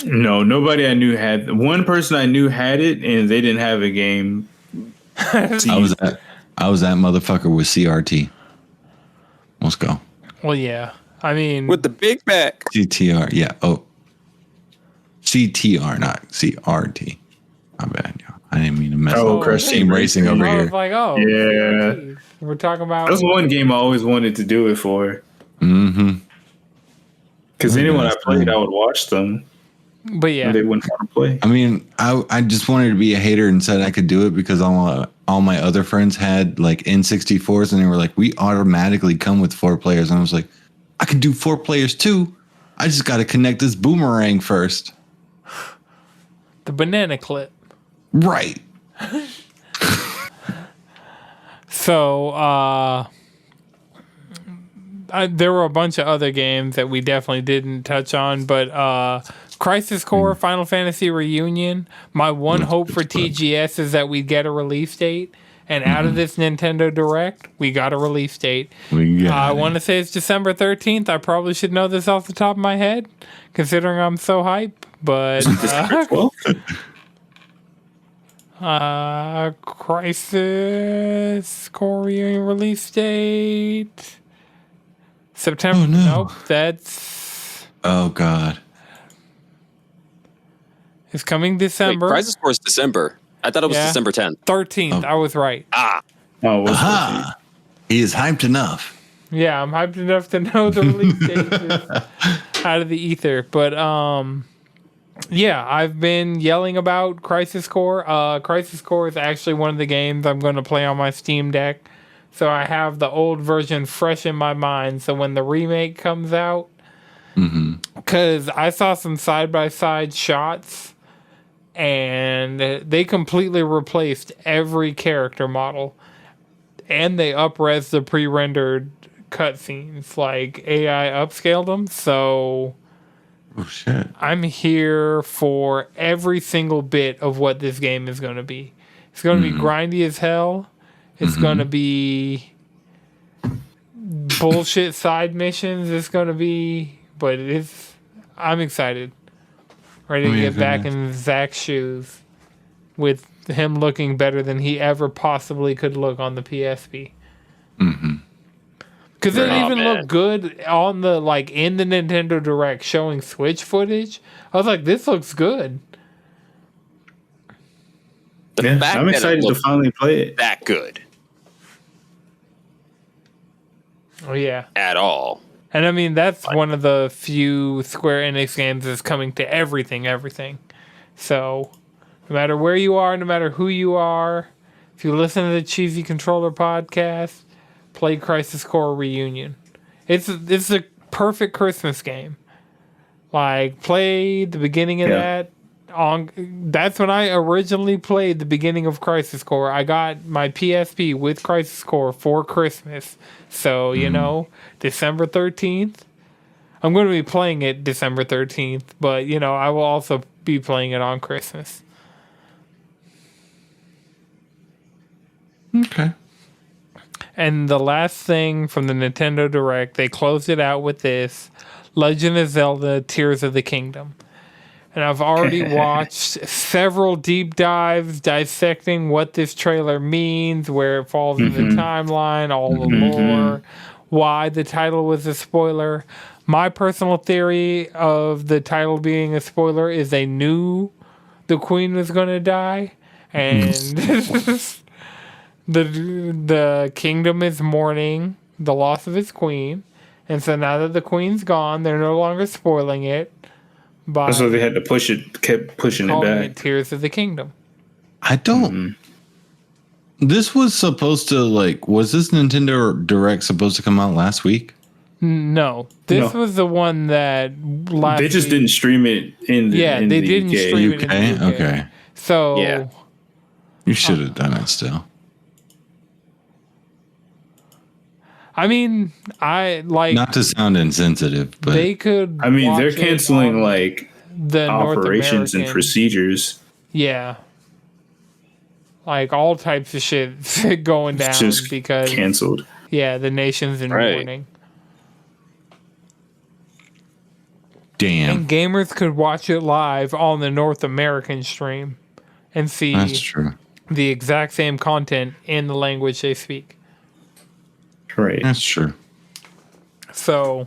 Speaker 4: No, nobody I knew had. One person I knew had it, and they didn't have a game.
Speaker 2: I was that motherfucker with CRT. Let's go.
Speaker 1: Well, yeah. I mean,
Speaker 3: With the big back.
Speaker 2: CTR. Yeah. Oh. CTR, not CRT. My bad, y'all. I didn't mean to mess
Speaker 4: Oh,
Speaker 2: up.
Speaker 4: Crash
Speaker 2: Team
Speaker 4: Team
Speaker 2: Racing over
Speaker 1: I was
Speaker 2: here.
Speaker 1: like, oh,
Speaker 4: Yeah.
Speaker 1: geez. We're talking about.
Speaker 4: That's one game I always wanted to do it for.
Speaker 2: Mm-hmm.
Speaker 4: Because anyone I played,
Speaker 2: fun.
Speaker 4: I would watch them.
Speaker 1: But yeah,
Speaker 4: And they wouldn't want to play.
Speaker 2: I mean, I just wanted to be a hater and said I could do it because all my other friends had like N64s and they were like, we automatically come with 4 players. And I was like, I can do 4 players too. I just got to connect this boomerang first.
Speaker 1: the banana clip.
Speaker 2: Right.
Speaker 1: So, there were a bunch of other games that we definitely didn't touch on, but Crisis Core, Final Fantasy Reunion. My one hope for TGS is that we get a release date. And out of this Nintendo Direct, we got a release date. I want to say it's December 13th. I probably should know this off the top of my head, considering I'm so hype. But Crisis Core Reunion release date September.
Speaker 2: Oh, no.
Speaker 1: Nope, that's
Speaker 2: Oh, God.
Speaker 1: it's coming
Speaker 3: Wait,
Speaker 1: December.
Speaker 3: Crisis Core is December. I thought it was
Speaker 1: Yeah.
Speaker 3: December 10th.
Speaker 1: 13th. I was right.
Speaker 4: Oh, what's
Speaker 2: Aha. He is hyped enough.
Speaker 1: Yeah, I'm hyped enough to know the release date is out of the ether. But yeah, I've been yelling about Crisis Core. Crisis Core is actually one of the games I'm going to play on my Steam Deck. So I have the old version fresh in my mind. So when the remake comes out, because I saw some side-by-side shots, and they completely replaced every character model. And they up-res the pre-rendered cutscenes. Like, AI upscaled them. So
Speaker 2: Oh, shit.
Speaker 1: I'm here for every single bit of what this game is going to be. It's going to be grindy as hell. It's going to be bullshit side missions. It's going to be... But I'm excited. Ready to get back in Zach's shoes with him looking better than he ever possibly could look on the PSP. Because it even looked good on the in the Nintendo Direct showing Switch footage. I was like, this looks good.
Speaker 3: The fact
Speaker 4: I'm
Speaker 3: that
Speaker 4: excited
Speaker 3: it
Speaker 4: to
Speaker 3: looked
Speaker 4: finally play it.
Speaker 3: that good
Speaker 1: Oh yeah.
Speaker 3: at all.
Speaker 1: And I mean, that's one of the few Square Enix games that's coming to everything. So, no matter where you are, no matter who you are, if you listen to the Cheesy Controller podcast, play Crisis Core Reunion. It's a perfect Christmas game. Like, play the beginning of that. That's when I originally played the beginning of Crisis Core. I got my PSP with Crisis Core for Christmas. So, December 13th. I'm going to be playing it December 13th, but, I will also be playing it on Christmas.
Speaker 2: Okay.
Speaker 1: And the last thing from the Nintendo Direct, they closed it out with this Legend of Zelda Tears of the Kingdom. and I've already watched several deep dives dissecting what this trailer means, where it falls in the timeline, all the lore, why the title was a spoiler. My personal theory of the title being a spoiler is they knew the queen was going to die, and the kingdom is mourning the loss of its queen. And so now that the queen's gone, they're no longer spoiling it.
Speaker 4: So they had to kept pushing it back.
Speaker 1: Tears of the Kingdom.
Speaker 2: I don't. This was supposed to was this Nintendo Direct supposed to come out last week?
Speaker 1: No, this was the one that last.
Speaker 4: They just didn't stream it in the
Speaker 1: they didn't
Speaker 4: UK.
Speaker 1: stream it in the UK.
Speaker 2: Okay.
Speaker 1: So
Speaker 2: you should have done it still.
Speaker 1: I mean,
Speaker 2: not to sound insensitive, but
Speaker 1: they could.
Speaker 4: I mean, they're canceling
Speaker 1: the
Speaker 4: operations and procedures.
Speaker 1: Yeah, all types of shit going down
Speaker 4: just
Speaker 1: because
Speaker 4: canceled.
Speaker 1: Yeah, the nation's in mourning.
Speaker 2: Damn.
Speaker 1: And gamers could watch it live on the North American stream and see
Speaker 2: That's true.
Speaker 1: the exact same content in the language they speak.
Speaker 4: Right.
Speaker 2: That's true.
Speaker 1: So,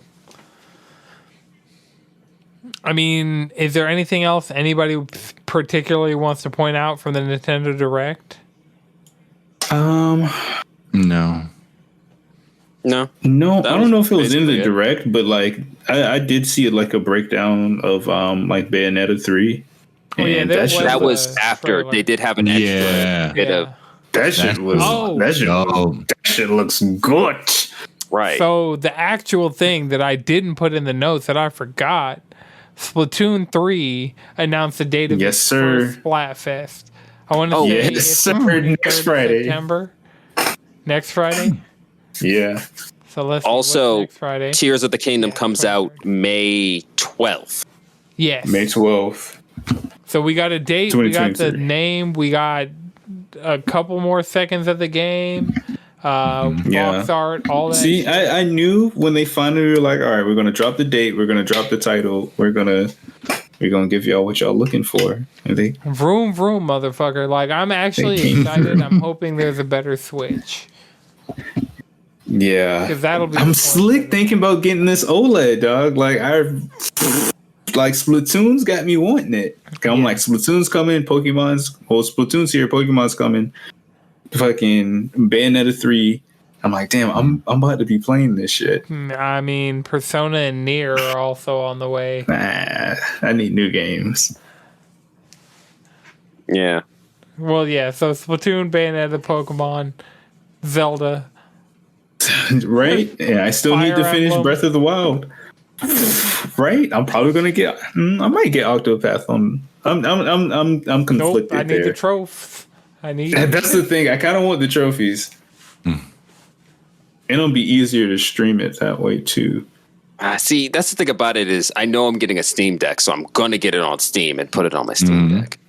Speaker 1: I mean, is there anything else anybody particularly wants to point out from the Nintendo Direct?
Speaker 2: No.
Speaker 3: No.
Speaker 4: I don't know if it was in the Direct, but I did see a breakdown of Bayonetta 3.
Speaker 1: Oh, yeah,
Speaker 3: that was after
Speaker 1: trailer.
Speaker 3: they did have an extra bit of
Speaker 4: that shit was that shit looks good.
Speaker 3: Right.
Speaker 1: So the actual thing that I didn't put in the notes that I forgot, Splatoon 3 announced the date of its first Splatfest. I want to say it's
Speaker 4: next Friday.
Speaker 1: September. Next Friday?
Speaker 4: Yeah.
Speaker 1: So let's
Speaker 3: also
Speaker 1: next Friday?
Speaker 3: Tears of the Kingdom comes out May 12th.
Speaker 1: Yes.
Speaker 4: May 12th.
Speaker 1: So we got a date, we got the name, we got a couple more seconds of the game, box art, all that.
Speaker 4: See, I knew when they finally were like, all right, we're gonna drop the date, we're gonna drop the title, we're gonna give y'all what y'all looking for. And they
Speaker 1: vroom vroom, motherfucker. I'm actually excited. I'm hoping there's a better Switch.
Speaker 4: Yeah,
Speaker 1: because that'll be.
Speaker 4: I'm slick thinking about getting this OLED, dog. Splatoon's got me wanting it. I'm Splatoon's coming, Splatoon's here, Pokemon's coming. Fucking Bayonetta 3. I'm damn, I'm about to be playing this shit.
Speaker 1: I mean, Persona and Nier are also on the way.
Speaker 4: Nah, I need new games.
Speaker 3: Yeah.
Speaker 1: Well, yeah, so Splatoon, Bayonetta, Pokemon, Zelda.
Speaker 4: Right? Yeah, I still need to finish Breath of the Wild. Right? I'm probably gonna get. I might get Octopath on. I'm conflicted.
Speaker 1: Nope, I need
Speaker 4: there.
Speaker 1: the trophies.
Speaker 4: That's the thing. I kind of want the trophies. It'll be easier to stream it that way too.
Speaker 3: See, that's the thing about it is I know I'm getting a Steam Deck, so I'm gonna get it on Steam and put it on my Steam Deck.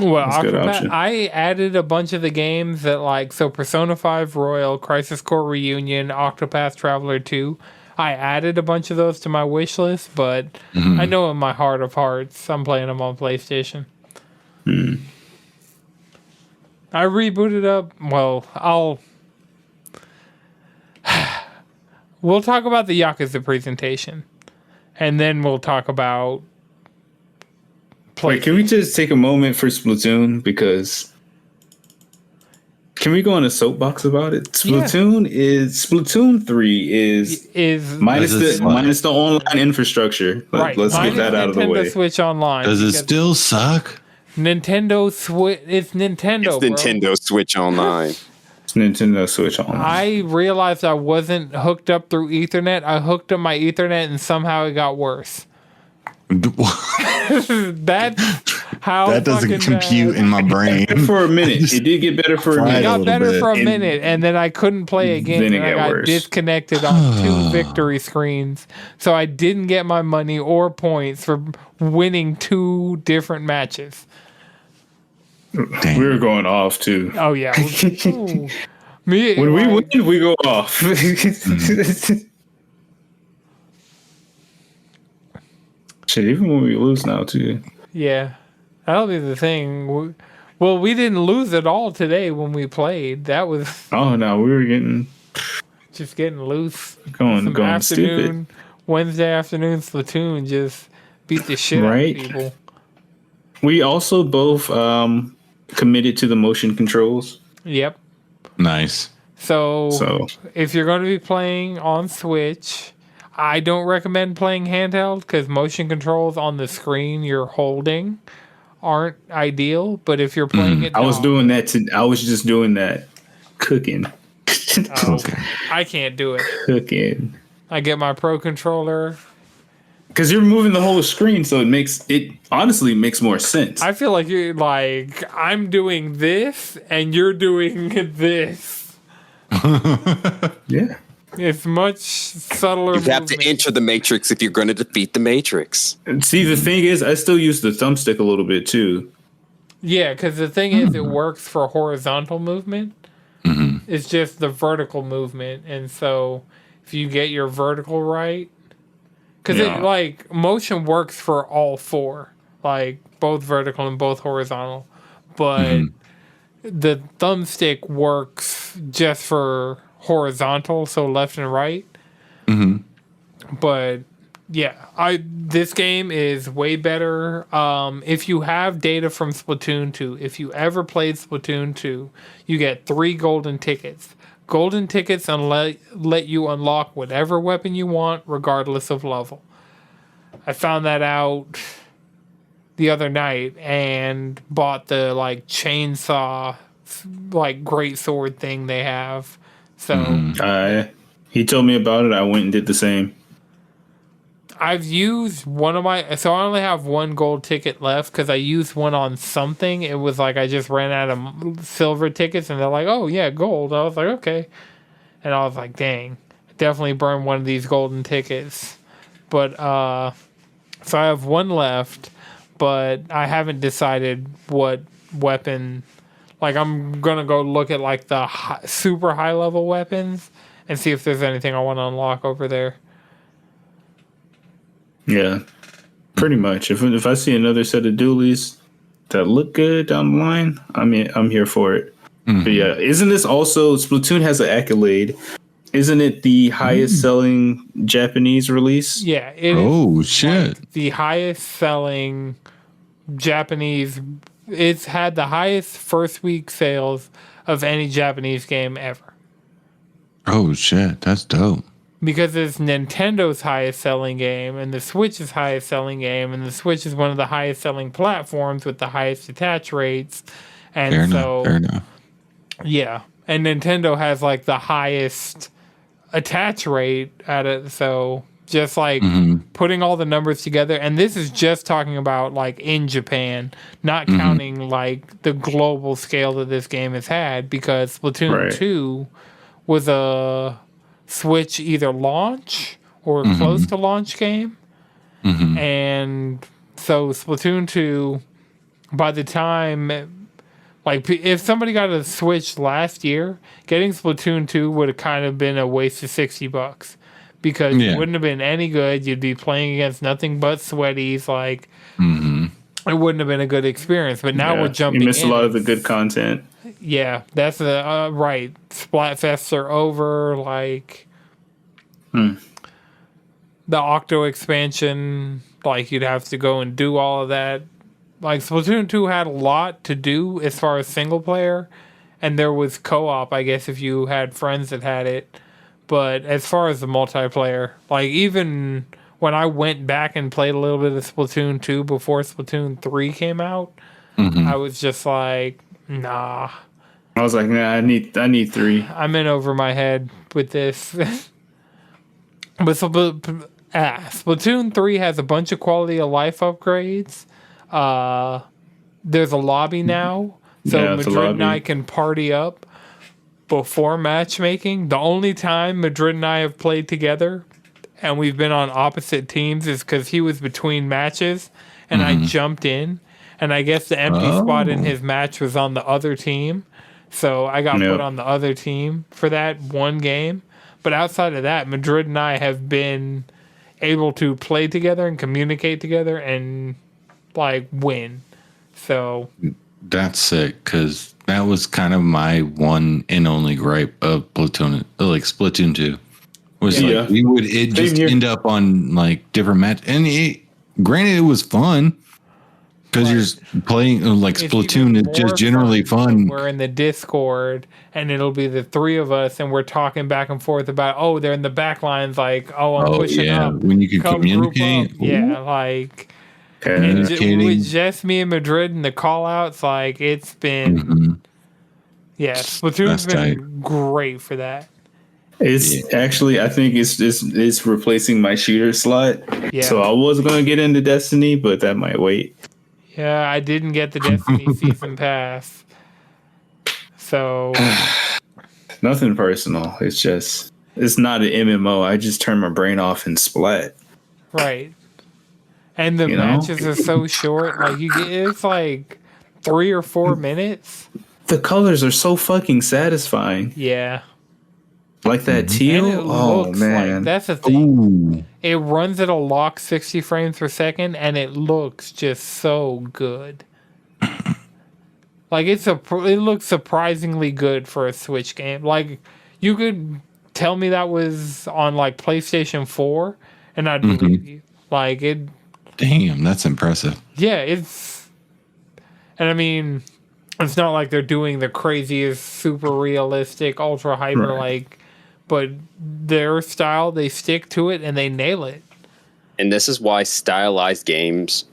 Speaker 1: Well, I added a bunch of the games that so Persona 5 Royal, Crisis Core Reunion, Octopath Traveler 2. I added a bunch of those to my wish list, but I know in my heart of hearts I'm playing them on PlayStation. I rebooted up. Well, we'll talk about the Yakuza presentation, and then we'll talk about.
Speaker 4: Wait, can we just take a moment for Splatoon? Because can we go on a soapbox about it? Splatoon 3 is minus the online infrastructure. Let's get that out of the way.
Speaker 1: Nintendo Switch Online.
Speaker 2: Does it still suck?
Speaker 1: Nintendo Switch. It's Nintendo.
Speaker 3: It's Nintendo Switch Online.
Speaker 4: It's Nintendo Switch Online.
Speaker 1: I realized I wasn't hooked up through Ethernet. I hooked up my Ethernet and somehow it got worse. That's how
Speaker 2: that doesn't compute in my brain.
Speaker 4: For a minute, it did get better for a minute.
Speaker 1: It got better for a minute, and then I couldn't play again. And I got disconnected on 2 victory screens, so I didn't get my money or points for winning 2 different matches.
Speaker 2: Dang.
Speaker 4: We were going off too.
Speaker 1: Oh yeah. When
Speaker 4: we win, we go off. Shit, even when we lose now too.
Speaker 1: Yeah, that'll be the thing. Well, we didn't lose at all today when we played. That was
Speaker 4: Oh no, we were getting
Speaker 1: loose.
Speaker 4: going stupid.
Speaker 1: Wednesday afternoon Splatoon just beat the shit out of people.
Speaker 4: We also both committed to the motion controls.
Speaker 1: Yep.
Speaker 2: Nice.
Speaker 1: So if you're going to be playing on Switch, I don't recommend playing handheld because motion controls on the screen you're holding aren't ideal. But if you're playing it,
Speaker 4: I was just doing that, cooking.
Speaker 1: I can't do it.
Speaker 4: Cooking.
Speaker 1: I get my Pro controller.
Speaker 4: Because you're moving the whole screen, so it honestly makes more sense.
Speaker 1: I feel like you're like, I'm doing this and you're doing this.
Speaker 4: Yeah.
Speaker 1: It's much subtler.
Speaker 3: You have to enter the Matrix if you're going to defeat the Matrix.
Speaker 4: And see, the thing is, I still use the thumbstick a little bit too.
Speaker 1: Yeah, because the thing is, it works for horizontal movement.
Speaker 2: Mm-hmm.
Speaker 1: It's just the vertical movement. And so if you get your vertical right, because motion works for all four, like both vertical and both horizontal. But the thumbstick works just for horizontal, so left and right.
Speaker 2: Mm-hmm.
Speaker 1: But yeah, this game is way better. If you have data from Splatoon 2, if you ever played Splatoon 2, you get 3 golden tickets. Golden tickets let you unlock whatever weapon you want, regardless of level. I found that out the other night and bought the chainsaw, great sword thing they have. So
Speaker 4: he told me about it. I went and did the same.
Speaker 1: I've used one of so I only have 1 gold ticket left because I used one on something. It was I just ran out of silver tickets and they're like, oh yeah, gold. I was like, okay. And I was like, dang, definitely burned one of these golden tickets. But, so I have 1 left, but I haven't decided what weapon. I'm going to go look at the super high level weapons and see if there's anything I want to unlock over there.
Speaker 4: Yeah, pretty much. If I see another set of dualies that look good down the line, I'm here for it. Mm-hmm. But yeah, isn't this also Splatoon has an accolade? Isn't it the highest selling Japanese release?
Speaker 1: Yeah. It
Speaker 2: is shit!
Speaker 1: The highest selling Japanese. It's had the highest first week sales of any Japanese game ever.
Speaker 2: Oh shit! That's dope.
Speaker 1: Because it's Nintendo's highest selling game and the Switch's highest selling game, and the Switch is one of the highest selling platforms with the highest attach rates. And
Speaker 2: fair enough.
Speaker 1: Yeah. And Nintendo has the highest attach rate at it. So just putting all the numbers together. And this is just talking about in Japan, not counting the global scale that this game has had, because Splatoon 2 was a Switch either launch or close to launch game. And so Splatoon 2, by the time if somebody got a Switch last year, getting Splatoon 2 would have kind of been a waste of $60 because it wouldn't have been any good. You'd be playing against nothing but sweaties. It wouldn't have been a good experience. But now we're jumping in.
Speaker 4: You missed a lot of the good content.
Speaker 1: Yeah, that's right. Splatfests are over. The Octo expansion, you'd have to go and do all of that. Splatoon 2 had a lot to do as far as single player, and there was co-op, I guess, if you had friends that had it. But as far as the multiplayer, even when I went back and played a little bit of Splatoon 2 before Splatoon 3 came out, I was just nah.
Speaker 4: I was nah, I need 3.
Speaker 1: I'm in over my head with this. But Splatoon 3 has a bunch of quality of life upgrades. There's a lobby now, so Madrid and I can party up before matchmaking. The only time Madrid and I have played together and we've been on opposite teams is because he was between matches and I jumped in, and I guess the empty spot in his match was on the other team, so I got put on the other team for that one game. But outside of that, Madrid and I have been able to play together and communicate together and like win. So
Speaker 2: that's sick, because that was kind of my one and only gripe of Splatoon 2. Was like we would just end up on like different match, and granted it was fun because you're playing like Splatoon is just generally fun.
Speaker 1: We're in the Discord, and it'll be the three of us, and we're talking back and forth about they're in the back lines, like I'm pushing up
Speaker 2: when you can communicate.
Speaker 1: Yeah, like. And with just me and Madrid and the call outs, like it's been Splatoon's been great for that.
Speaker 4: It's actually, I think it's replacing my shooter slot. Yeah. So I was gonna get into Destiny, but that might wait.
Speaker 1: Yeah, I didn't get the Destiny season pass. So
Speaker 4: nothing personal. It's not an MMO. I just turn my brain off and splat.
Speaker 1: Right. And the matches are so short. Like it's like 3 or 4 minutes.
Speaker 4: The colors are so fucking satisfying.
Speaker 1: Yeah.
Speaker 4: Like that teal. Oh man,
Speaker 1: like, that's the thing. Ooh. It runs at a lock 60 frames per second, and it looks just so good. Like it looks surprisingly good for a Switch game. Like you could tell me that was on like PlayStation 4, and I'd believe you. Like it.
Speaker 2: Damn, that's impressive.
Speaker 1: Yeah, and I mean, it's not like they're doing the craziest, super realistic, ultra hyper but their style, they stick to it and they nail it.
Speaker 3: And this is why stylized games.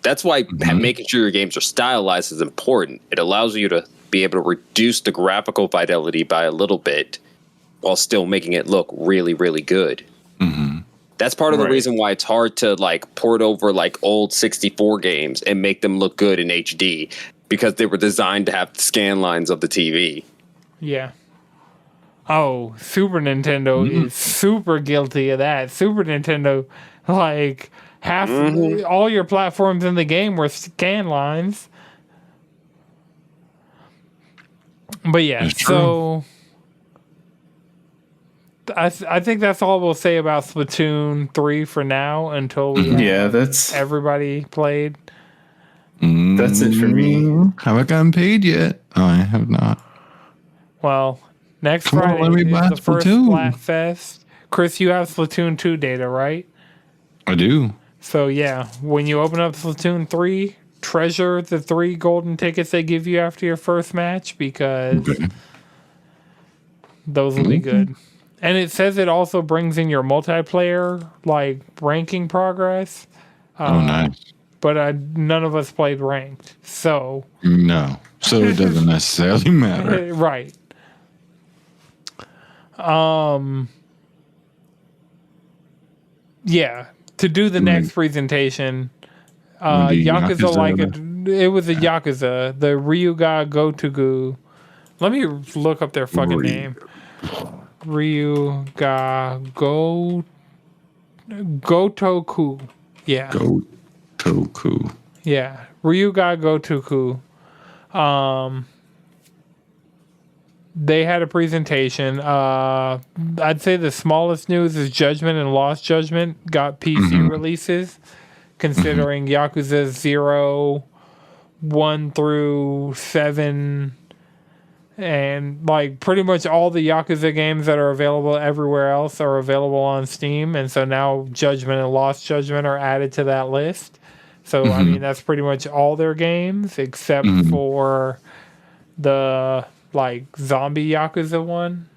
Speaker 3: That's why making sure your games are stylized is important. It allows you to be able to reduce the graphical fidelity by a little bit while still making it look really, really good. Mm-hmm. That's part of the reason why it's hard to like port over like old 64 games and make them look good in HD, because they were designed to have the scan lines of the TV.
Speaker 1: Yeah. Oh, Super Nintendo is super guilty of that. Super Nintendo, like half all your platforms in the game were scan lines. But yeah, so I think that's all we'll say about Splatoon 3 for now until we
Speaker 4: that's
Speaker 1: everybody played.
Speaker 4: That's it for me.
Speaker 2: Haven't gotten paid yet. Oh, I have not.
Speaker 1: Well, next Friday is the first Splatfest. Chris, you have Splatoon 2 data, right?
Speaker 2: I do.
Speaker 1: So yeah, when you open up Splatoon 3, treasure the 3 golden tickets they give you after your first match, because those will be good. And it says it also brings in your multiplayer, like, ranking progress.
Speaker 2: Nice.
Speaker 1: But none of us played ranked, so...
Speaker 2: No. So it doesn't necessarily matter.
Speaker 1: Right. Yeah. To do the next presentation, Yakuza like it was a Yakuza, the Ryuga Gotoku. Let me look up their fucking name. Ryuga Gotoku. Yeah.
Speaker 2: Gotoku.
Speaker 1: Yeah. Ryuga Gotoku. They had a presentation. I'd say the smallest news is Judgment and Lost Judgment got PC releases, considering Yakuza 0, 1 through 7, and like pretty much all the Yakuza games that are available everywhere else are available on Steam. And so now Judgment and Lost Judgment are added to that list. So, I mean, that's pretty much all their games except for the like zombie Yakuza one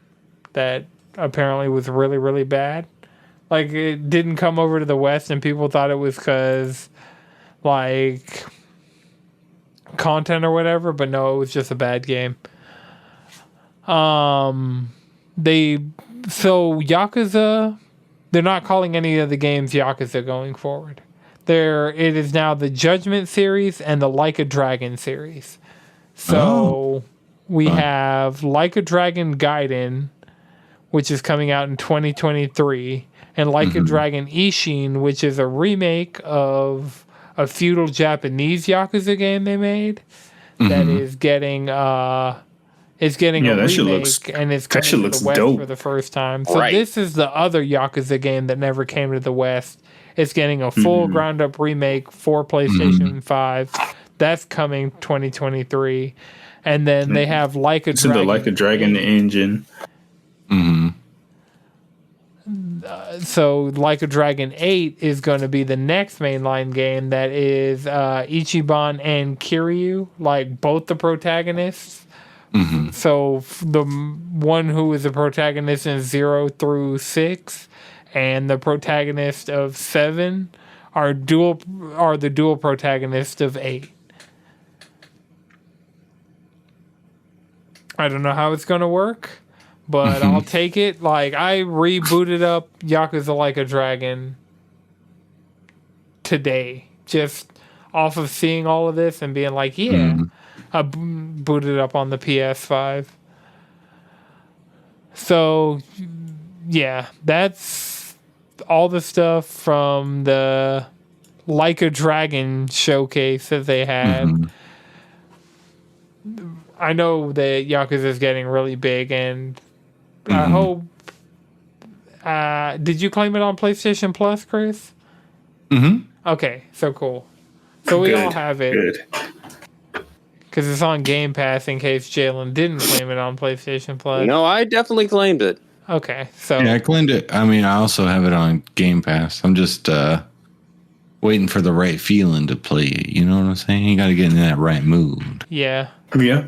Speaker 1: that apparently was really, really bad. Like, it didn't come over to the West and people thought it was because like content or whatever, but no, it was just a bad game. Yakuza, they're not calling any of the games Yakuza going forward. It is now the Judgment series and the Like a Dragon series. So we have Like a Dragon Gaiden, which is coming out in 2023, and Like a Dragon Ishin, which is a remake of a feudal Japanese Yakuza game they made that is getting is getting a remake, and it's coming to the West for the first time. So this is the other Yakuza game that never came to the West. It's getting a full ground-up remake for PlayStation 5. That's coming 2023. And then they have Like a Dragon.
Speaker 4: The Like a Dragon engine.
Speaker 1: So Like a Dragon 8 is going to be the next mainline game that is Ichiban and Kiryu, like both the protagonists. So the one who is the protagonist in 0 through 6 and the protagonist of 7 are the dual protagonist of 8. I don't know how it's going to work, but I'll take it. Like, I rebooted up Yakuza Like a Dragon today, just off of seeing all of this and being like, I booted up on the PS5. So, yeah, that's all the stuff from the Like a Dragon showcase that they had. I know that Yakuza is getting really big, and I hope. Did you claim it on PlayStation Plus, Chris? Okay, so cool. So we all have it. Because it's on Game Pass in case Jalen didn't claim it on PlayStation Plus.
Speaker 3: No, I definitely claimed it.
Speaker 1: Okay, so.
Speaker 2: Yeah, I claimed it. I mean, I also have it on Game Pass. I'm just waiting for the right feeling to play it. You know what I'm saying? You got to get in that right mood.
Speaker 1: Yeah.
Speaker 4: Yeah.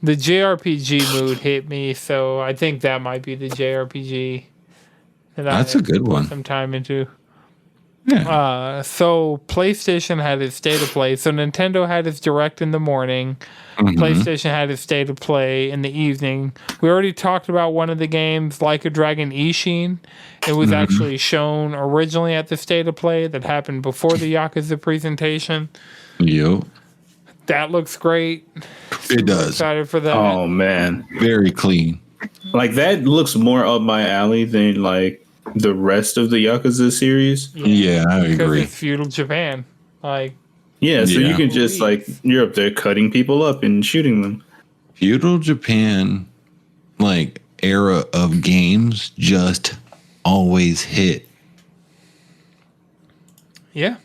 Speaker 1: The JRPG mood hit me, so I think that might be the JRPG
Speaker 2: That's a good one.
Speaker 1: Some time into.
Speaker 2: Yeah.
Speaker 1: So PlayStation had its state of play. So Nintendo had its direct in the morning. PlayStation had its state of play in the evening. We already talked about one of the games, Like a Dragon Ishin. It was actually shown originally at the state of play that happened before the Yakuza presentation.
Speaker 2: Yep.
Speaker 1: That looks great.
Speaker 2: It does.
Speaker 1: Excited for that.
Speaker 4: Oh man,
Speaker 2: very clean.
Speaker 4: Like that looks more up my alley than like the rest of the Yakuza series.
Speaker 2: Yeah, I agree.
Speaker 1: Because it's feudal Japan. Like.
Speaker 4: Yeah, so you can just like you're up there cutting people up and shooting them.
Speaker 2: Feudal Japan, like era of games, just always hit.
Speaker 1: Yeah,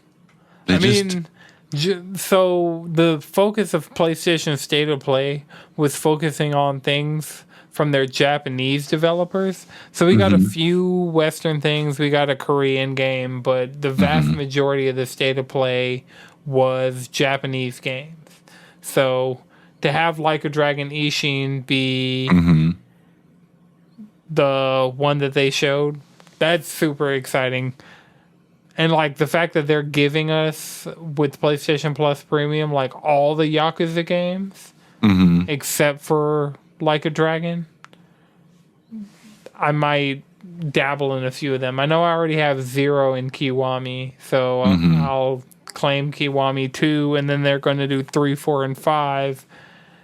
Speaker 1: so the focus of PlayStation State of Play was focusing on things from their Japanese developers. So we got a few Western things, we got a Korean game, but the vast majority of the State of Play was Japanese games. So to have Like a Dragon Ishin be the one that they showed, that's super exciting. And like the fact that they're giving us with PlayStation Plus Premium like all the Yakuza games except for Like a Dragon, I might dabble in a few of them. I know I already have 0 in Kiwami, so I'll claim Kiwami 2, and then they're going to do 3, 4, and 5.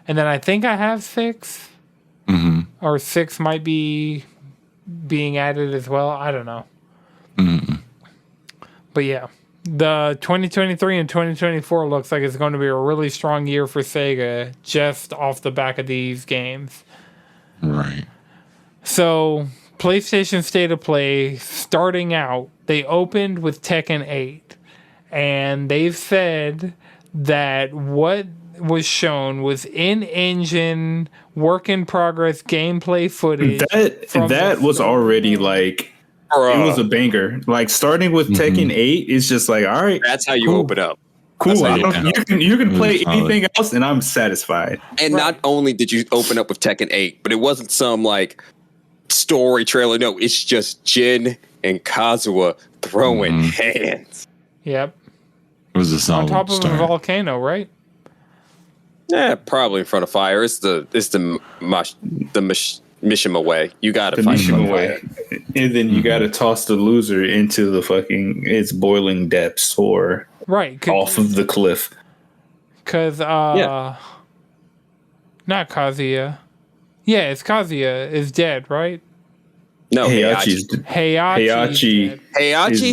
Speaker 1: And then I think I have 6. Or 6 might be being added as well. I don't know. But yeah, the 2023 and 2024 looks like it's going to be a really strong year for Sega just off the back of these games.
Speaker 2: Right.
Speaker 1: So, PlayStation State of Play, starting out, they opened with Tekken 8. And they've said that what was shown was in-engine, work-in-progress gameplay footage.
Speaker 4: That was already like... It was a banger. Like starting with Tekken 8 is just like, all right.
Speaker 3: That's how you open up.
Speaker 4: Cool. You can play anything else and I'm satisfied.
Speaker 3: And not only did you open up with Tekken 8, but it wasn't some like story trailer. No, it's just Jin and Kazuya throwing hands.
Speaker 1: Yep.
Speaker 2: It was a solid
Speaker 1: on top of
Speaker 2: start.
Speaker 1: a volcano, right?
Speaker 3: Yeah, probably in front of fire. It's the Mishima way. You gotta fight Mishima way,
Speaker 4: and then you gotta toss the loser into the its boiling depths or off of the cliff.
Speaker 1: Because not Kazuya. Yeah, it's Kazuya is dead, right?
Speaker 3: No,
Speaker 4: Heihachi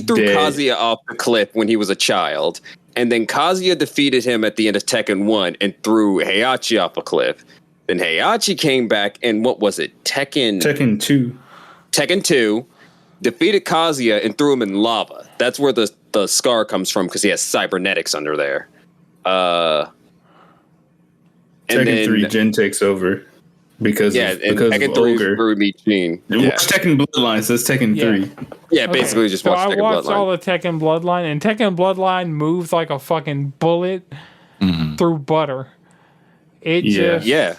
Speaker 3: threw
Speaker 4: dead.
Speaker 3: Kazuya off the cliff when he was a child, and then Kazuya defeated him at the end of Tekken 1 and threw Heihachi off a cliff. Then Heihachi came back and what was it?
Speaker 4: Tekken 2.
Speaker 3: Tekken 2 defeated Kazuya and threw him in lava. That's where the scar comes from because he has cybernetics under there. And
Speaker 4: Tekken
Speaker 3: then,
Speaker 4: 3 Jin takes over because
Speaker 3: Tekken
Speaker 4: of
Speaker 3: 3
Speaker 4: Ogre.
Speaker 3: threw me Jin.
Speaker 4: Watch Tekken Bloodlines. That's Tekken 3.
Speaker 3: Yeah, basically just watch Tekken Bloodline.
Speaker 1: I watched all the Tekken Bloodline, and Tekken Bloodline moves like a fucking bullet through butter. Yeah.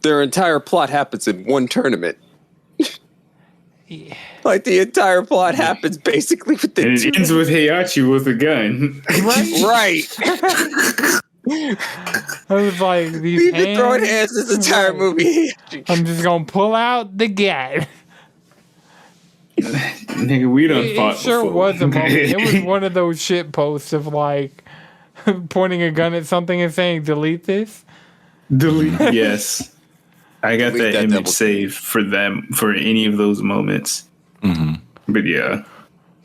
Speaker 3: Their entire plot happens in one tournament. Like the entire plot happens basically with the.
Speaker 4: And it ends with Heihachi with a gun.
Speaker 3: Right.
Speaker 1: I was like,
Speaker 3: we've been throwing hands this entire movie.
Speaker 1: I'm just gonna pull out the gun.
Speaker 4: Nigga, we done fought.
Speaker 1: It sure
Speaker 4: before.
Speaker 1: was a moment. It was one of those shit posts of like pointing a gun at something and saying, "Delete this."
Speaker 4: Delete. Yes. I got
Speaker 3: Delete
Speaker 4: that image
Speaker 3: double.
Speaker 4: saved for them for any of those moments. But yeah.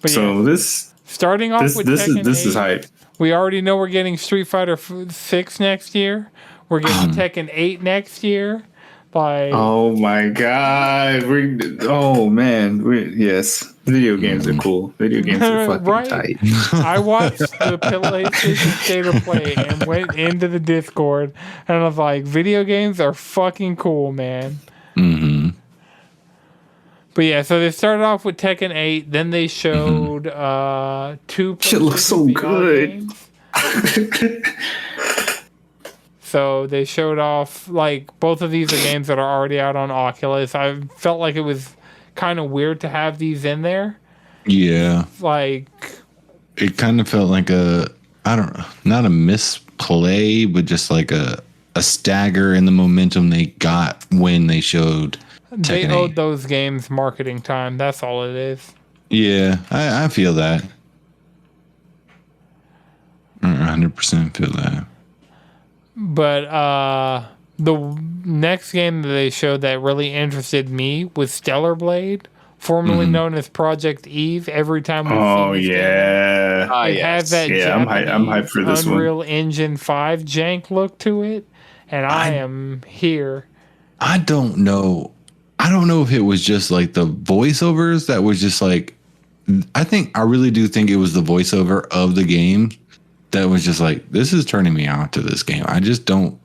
Speaker 1: But
Speaker 4: So this
Speaker 1: starting off with
Speaker 4: this
Speaker 1: Tekken
Speaker 4: is
Speaker 1: 8,
Speaker 4: hype.
Speaker 1: we already know we're getting Street Fighter 6 next year. We're getting Tekken 8 next year. Like,
Speaker 4: Oh my god. Yes. Video games are cool. Video games are fucking
Speaker 1: Right.
Speaker 4: tight.
Speaker 1: I watched the PlayStation State of Play and went into the Discord and I was like, video games are fucking cool, man. But yeah, so they started off with Tekken 8, then they showed 2
Speaker 4: Shit looks so
Speaker 1: VR
Speaker 4: good.
Speaker 1: games. So they showed off, like, both of these are games that are already out on Oculus. I felt like it was kind of weird to have these in there.
Speaker 2: Yeah.
Speaker 1: Like,
Speaker 2: It kind of felt like not a misplay, but just like a stagger in the momentum they got when they showed
Speaker 1: they
Speaker 2: Tekken
Speaker 1: owed
Speaker 2: 8.
Speaker 1: those games marketing time. That's all it is.
Speaker 2: Yeah, I feel that. I 100% feel that.
Speaker 1: But the next game that they showed that really interested me was Stellar Blade, formerly known as Project Eve. Every time we see this game, it has that
Speaker 4: I'm hyped for this
Speaker 1: Unreal
Speaker 4: one.
Speaker 1: Engine 5 jank look to it, and I am here.
Speaker 2: I don't know if it was just like the voiceovers that was just like, I really do think it was the voiceover of the game that was just like, this is turning me on to this game. I just don't.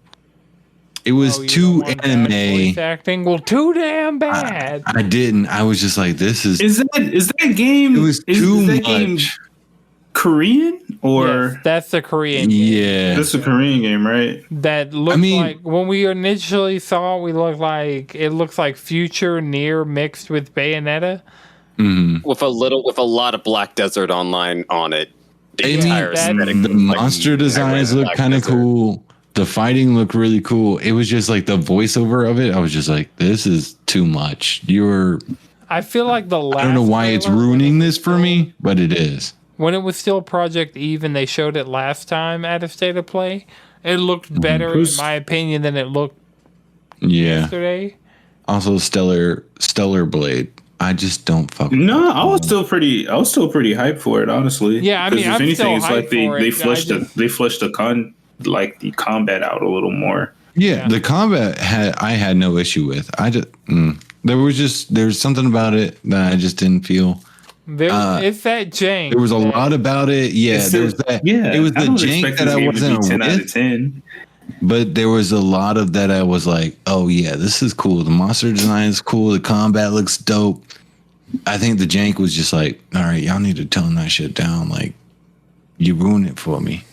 Speaker 2: It was too anime.
Speaker 1: Voice acting, well, too damn bad.
Speaker 2: I didn't. I was just like, this is.
Speaker 4: Is that game?
Speaker 2: It was too much.
Speaker 4: Korean or
Speaker 1: Yes, that's the Korean game.
Speaker 2: Yeah.
Speaker 4: that's a Korean game, right?
Speaker 1: That looked like when we initially saw it, it looks like Future Near mixed with Bayonetta.
Speaker 3: With a lot of Black Desert Online on it. The entire aesthetic.
Speaker 2: The monster designs look kind of cool. The fighting looked really cool. It was just like the voiceover of it. I was just like, this is too much.
Speaker 1: I feel like the last.
Speaker 2: I don't know why it's ruining this for me, but it is.
Speaker 1: When it was still Project Eve and they showed it last time at a State of Play, it looked better in my opinion than it looked yesterday.
Speaker 2: Also, Stellar Blade. I just don't fuck.
Speaker 4: No, I was still pretty hyped for it, honestly.
Speaker 1: Yeah, I mean,
Speaker 4: if
Speaker 1: I'm
Speaker 4: anything,
Speaker 1: still
Speaker 4: it's like
Speaker 1: hyped for
Speaker 4: they
Speaker 1: it.
Speaker 4: fleshed the combat out a little more.
Speaker 2: Yeah, the combat I had no issue with. I just there's something about it that I just didn't feel.
Speaker 1: It's that jank.
Speaker 2: There was a lot about it. Yeah, there was that. Yeah, it was the jank that I wasn't
Speaker 4: 10 out of
Speaker 2: with.
Speaker 4: 10.
Speaker 2: But there was a lot of that I was like, oh yeah, this is cool. The monster design is cool. The combat looks dope. I think the jank was just like, all right, y'all need to tone that shit down. Like, you ruined it for me.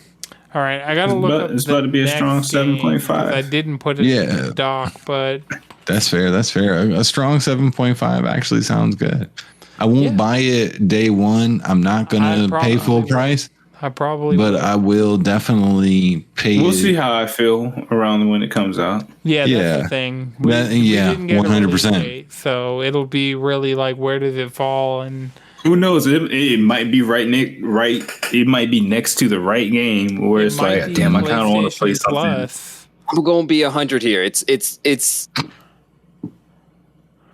Speaker 1: All right, I gotta look up.
Speaker 4: It's about to be a strong 7.5.
Speaker 1: I didn't put it in the doc, but
Speaker 2: that's fair. A strong 7.5 actually sounds good. I won't buy it day one. I'm not gonna pay full price.
Speaker 1: I probably
Speaker 2: but I will definitely pay.
Speaker 4: We'll see how I feel around when it comes out.
Speaker 1: Yeah, that's the thing. We didn't get 100%. So it'll be really like, where does it fall? And
Speaker 4: who knows? It might be it might be next to the right game, where it's like, damn, I kind of want to play something.
Speaker 3: Plus. I'm going to be 100 here. It's.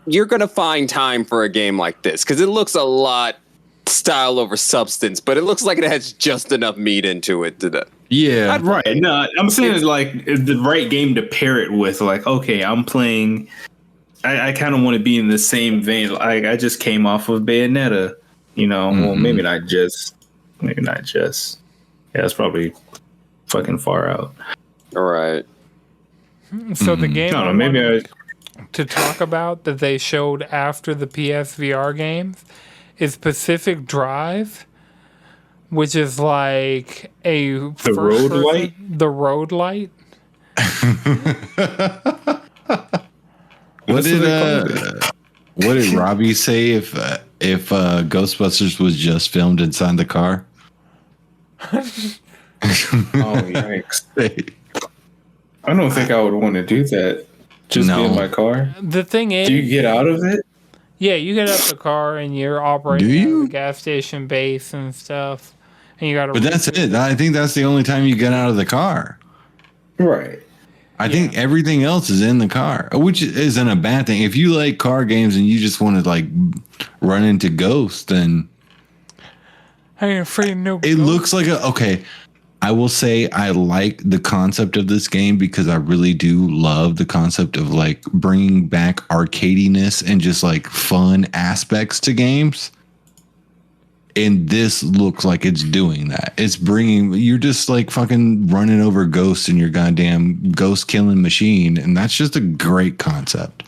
Speaker 3: You're going to find time for a game like this because it looks a lot style over substance, but it looks like it has just enough meat into it to.
Speaker 2: Yeah,
Speaker 4: right. No, I'm saying it's like the right game to pair it with. Like, okay, I'm playing. I kind of want to be in the same vein. Like, I just came off of Bayonetta. Well, maybe not just. Yeah, that's probably fucking far out.
Speaker 3: All right.
Speaker 1: So the game
Speaker 4: I don't know, maybe
Speaker 1: to talk about that they showed after the PSVR games is Pacific Drive, which is like the
Speaker 4: road light.
Speaker 1: The road light.
Speaker 2: What did Robbie say if Ghostbusters was just filmed inside the car?
Speaker 4: Oh, yikes. I don't think I would want to do that. Just be in my car.
Speaker 1: The thing is,
Speaker 4: do you get out of it?
Speaker 1: Yeah, you get out the car and you're operating out of the gas station base and stuff. And you got to.
Speaker 2: But that's it. I think that's the only time you get out of the car.
Speaker 4: Right.
Speaker 2: I think everything else is in the car, which isn't a bad thing. If you like car games and you just want to like run into ghosts, then
Speaker 1: I ain't afraid of no.
Speaker 2: It looks like okay. I will say I like the concept of this game because I really do love the concept of like bringing back arcadiness and just like fun aspects to games. And this looks like it's doing that. It's you're just like fucking running over ghosts in your goddamn ghost killing machine. And that's just a great concept.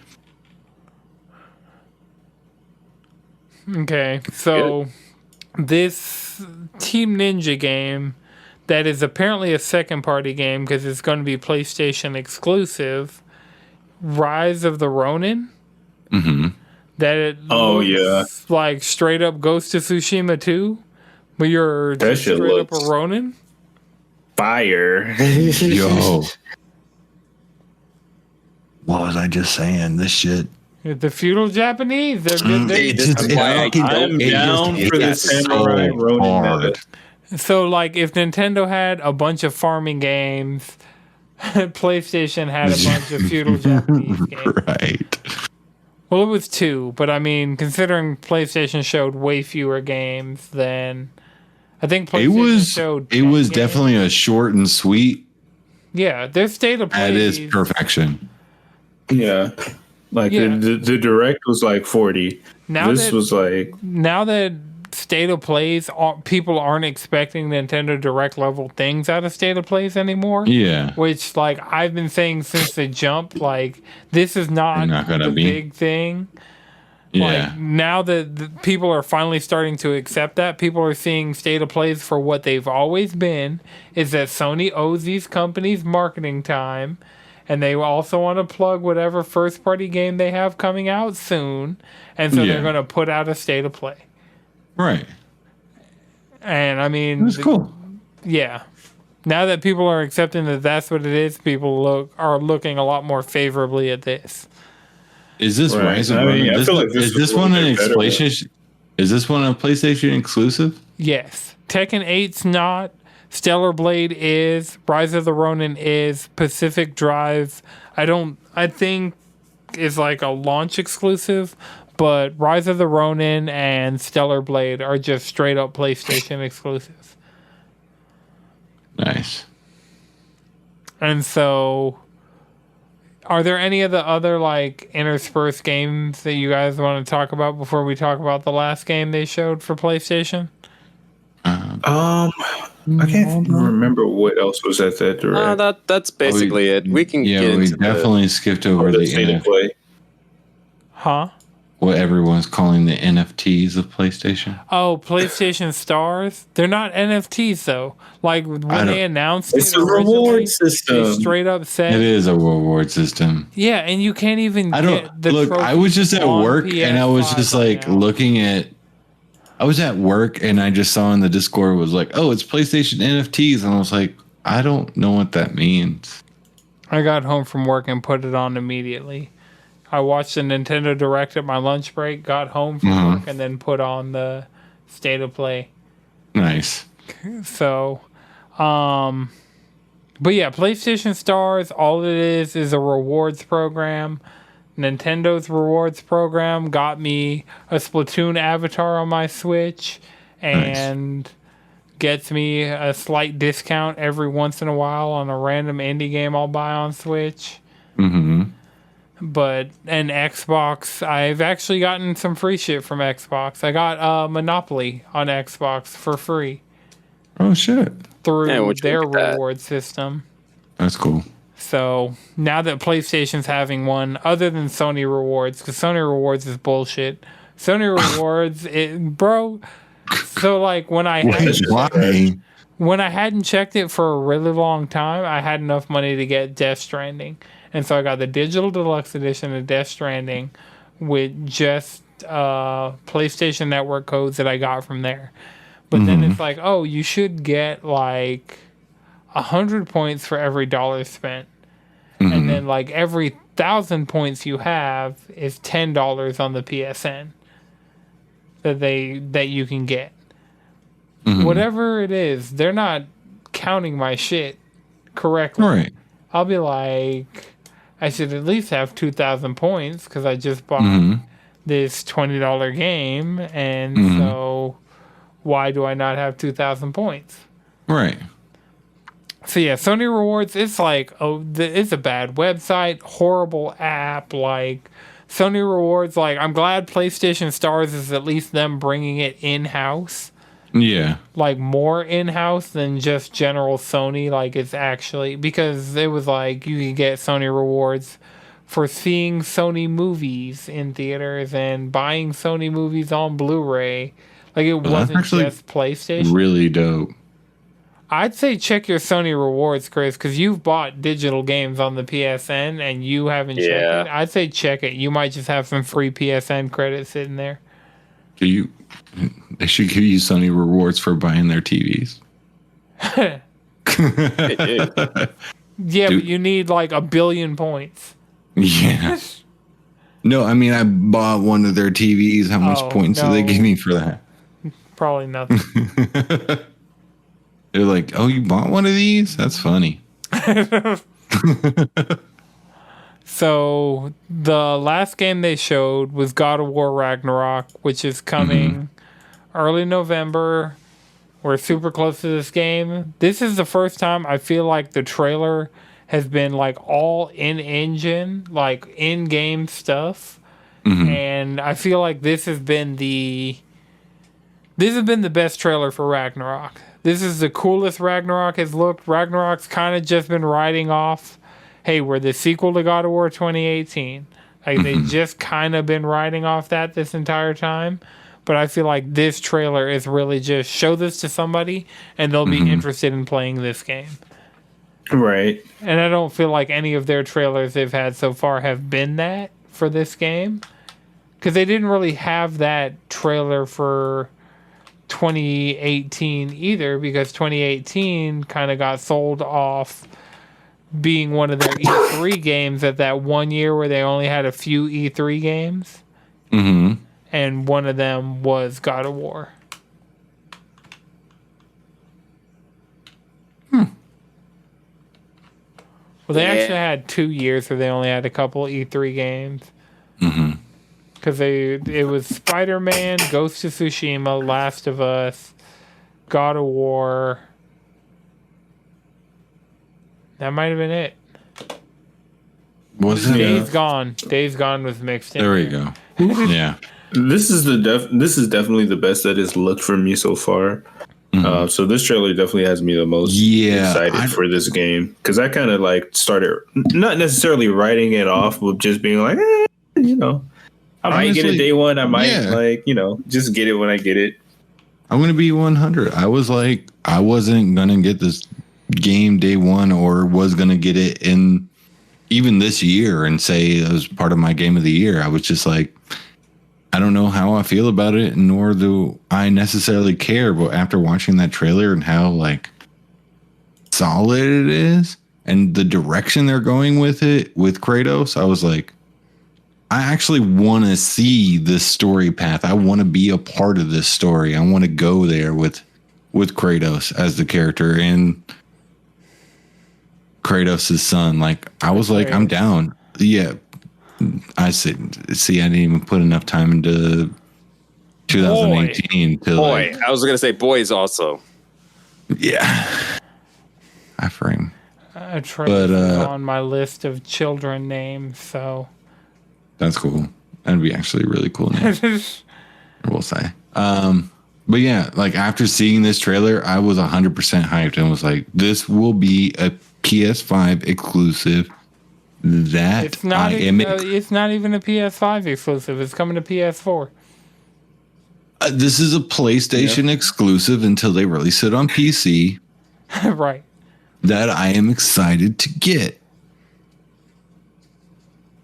Speaker 1: Okay. So this Team Ninja game that is apparently a second party game because it's going to be PlayStation exclusive, Rise of the Ronin.
Speaker 2: Mm-hmm.
Speaker 1: That it looks like straight up Ghost of Tsushima 2, but you're just straight up a Ronin.
Speaker 4: Fire.
Speaker 2: Yo. What was I just saying? This shit.
Speaker 1: The feudal Japanese. They're good.
Speaker 4: I'm down for the Samurai Ronin.
Speaker 1: So, like, if Nintendo had a bunch of farming games, PlayStation had a bunch of feudal Japanese games.
Speaker 2: Right.
Speaker 1: Well, it was 2, but I mean, considering PlayStation showed way fewer games than I think PlayStation showed.
Speaker 2: It was definitely a short and sweet.
Speaker 1: Yeah, their state of play.
Speaker 2: That is perfection.
Speaker 4: Yeah. Like the direct was like 40. Now that state of plays, people aren't expecting Nintendo Direct level things out of state of plays anymore.
Speaker 2: Yeah.
Speaker 1: Which, like, I've been saying since the jump, like, this is not the big thing.
Speaker 2: Yeah.
Speaker 1: Like, now that people are finally starting to accept that, people are seeing state of plays for what they've always been, is that Sony owes these companies marketing time, and they also want to plug whatever first-party game they have coming out soon, and so they're going to put out a state of play.
Speaker 2: Right.
Speaker 1: And I mean,
Speaker 2: that's cool.
Speaker 1: Yeah. Now that people are accepting that that's what it is, people are looking a lot more favorably at this.
Speaker 2: Is this Rise of Ronin? Is this one an PlayStation? Is this one a PlayStation exclusive?
Speaker 1: Yes. Tekken 8's not. Stellar Blade is. Rise of the Ronin is. Pacific Drive, I think is like a launch exclusive. But Rise of the Ronin and Stellar Blade are just straight up PlayStation exclusives.
Speaker 2: Nice.
Speaker 1: And so, are there any of the other like interspersed games that you guys want to talk about before we talk about the last game they showed for PlayStation?
Speaker 4: I can't remember what else was at that direct.
Speaker 3: That's basically it. We can get into
Speaker 2: definitely skipped over the
Speaker 4: gameplay.
Speaker 1: Huh?
Speaker 2: What everyone's calling the NFTs of PlayStation.
Speaker 1: Oh, PlayStation Stars? They're not NFTs though. Like when they announced
Speaker 4: it's a reward system.
Speaker 1: They straight up said
Speaker 2: it is a reward system.
Speaker 1: Yeah, and you can't even get the
Speaker 2: look. I was just at work and I was just like looking at. I was at work and I just saw in the Discord was like, oh, it's PlayStation NFTs, and I was like, I don't know what that means.
Speaker 1: I got home from work and put it on immediately. I watched the Nintendo Direct at my lunch break, got home from work, and then put on the State of Play.
Speaker 2: Nice.
Speaker 1: So, but yeah, PlayStation Stars, all it is a rewards program Nintendo's rewards program got me a Splatoon avatar on my Switch and gets me a slight discount every once in a while on a random indie game I'll buy on Switch.
Speaker 2: Mm-hmm.
Speaker 1: But an Xbox, I've actually gotten some free shit from Xbox. I got Monopoly on Xbox for free.
Speaker 2: Oh, shit.
Speaker 1: Through their reward system.
Speaker 2: That's cool.
Speaker 1: So now that PlayStation's having one, other than Sony Rewards, because Sony Rewards is bullshit. Sony Rewards, bro. So like when I hadn't checked it for a really long time, I had enough money to get Death Stranding, and so I got the digital deluxe edition of Death Stranding with just PlayStation Network codes that I got from there. But then it's like, oh, you should get like 100 points for every $1 spent. And then like every 1,000 points you have is $10 on the PSN that you can get. Whatever it is, they're not counting my shit correctly.
Speaker 2: Right.
Speaker 1: I'll be like, I should at least have 2,000 points because I just bought this $20 game, and so why do I not have 2,000 points?
Speaker 2: Right.
Speaker 1: So yeah, Sony Rewards, it's like, it's a bad website, horrible app. Like, Sony Rewards, like, I'm glad PlayStation Stars is at least them bringing it in-house.
Speaker 2: Yeah.
Speaker 1: Like, more in-house than just general Sony. Like, it's actually, because it was like, you could get Sony Rewards for seeing Sony movies in theaters and buying Sony movies on Blu-ray. Like, it wasn't just PlayStation.
Speaker 2: Really dope.
Speaker 1: I'd say check your Sony Rewards, Chris, because you've bought digital games on the PSN and you haven't checked it. I'd say check it. You might just have some free PSN credits sitting there.
Speaker 2: They should give you Sony Rewards for buying their TVs.
Speaker 1: Yeah, but you need like 1 billion points.
Speaker 2: Yeah. No, I mean, I bought one of their TVs. How much points do they give me for that?
Speaker 1: Probably nothing.
Speaker 2: They're like, oh, you bought one of these? That's funny.
Speaker 1: So the last game they showed was God of War Ragnarok, which is coming early November. We're super close to this game. This is the first time I feel like the trailer has been like all in-engine, like in-game stuff. And I feel like this has been the best trailer for Ragnarok. This is the coolest Ragnarok has looked. Ragnarok's kind of just been riding off, hey, we're the sequel to God of War 2018. Like, they just kind of been riding off that this entire time. But I feel like this trailer is really just show this to somebody, and they'll be interested in playing this game.
Speaker 4: Right.
Speaker 1: And I don't feel like any of their trailers they've had so far have been that for this game. Because they didn't really have that trailer for 2018 either, because 2018 kind of got sold off being one of their E3 games at that one year where they only had a few E3 games. And one of them was God of War. Well, they actually had 2 years where they only had a couple E3 games. Because it was Spider-Man, Ghost of Tsushima, Last of Us, God of War. That might have been it.
Speaker 2: Was it?
Speaker 1: Days Gone. Days Gone was mixed in.
Speaker 2: There we go. Yeah.
Speaker 4: This is definitely the best that has looked for me so far. So this trailer definitely has me the most excited for this game, because I kind of like started not necessarily writing it off, but just being like, I might get it day one. I might just get it when I get it.
Speaker 2: I'm going to be 100. I was like, I wasn't going to get this game day one, or was going to get it in even this year and say it was part of my game of the year. I was just like, I don't know how I feel about it, nor do I necessarily care. But after watching that trailer and how like solid it is and the direction they're going with it with Kratos, I was like, I actually want to see this story path. I want to be a part of this story. I want to go there with Kratos as the character and Kratos' son. Like, I was like, I'm down. Yeah. I see. I didn't even put enough time into 2018 to
Speaker 3: boy. I was gonna say boys also.
Speaker 2: Yeah, I frame.
Speaker 1: Trey is on my list of children names, so
Speaker 2: that's cool. That'd be actually a really cool name. We'll say. But yeah, like after seeing this trailer, I was 100% hyped and was like, "This will be a PS5 exclusive."
Speaker 1: It's not even a PS5 exclusive. It's coming to PS4.
Speaker 2: This is a PlayStation exclusive until they release it on PC.
Speaker 1: Right.
Speaker 2: That I am excited to get.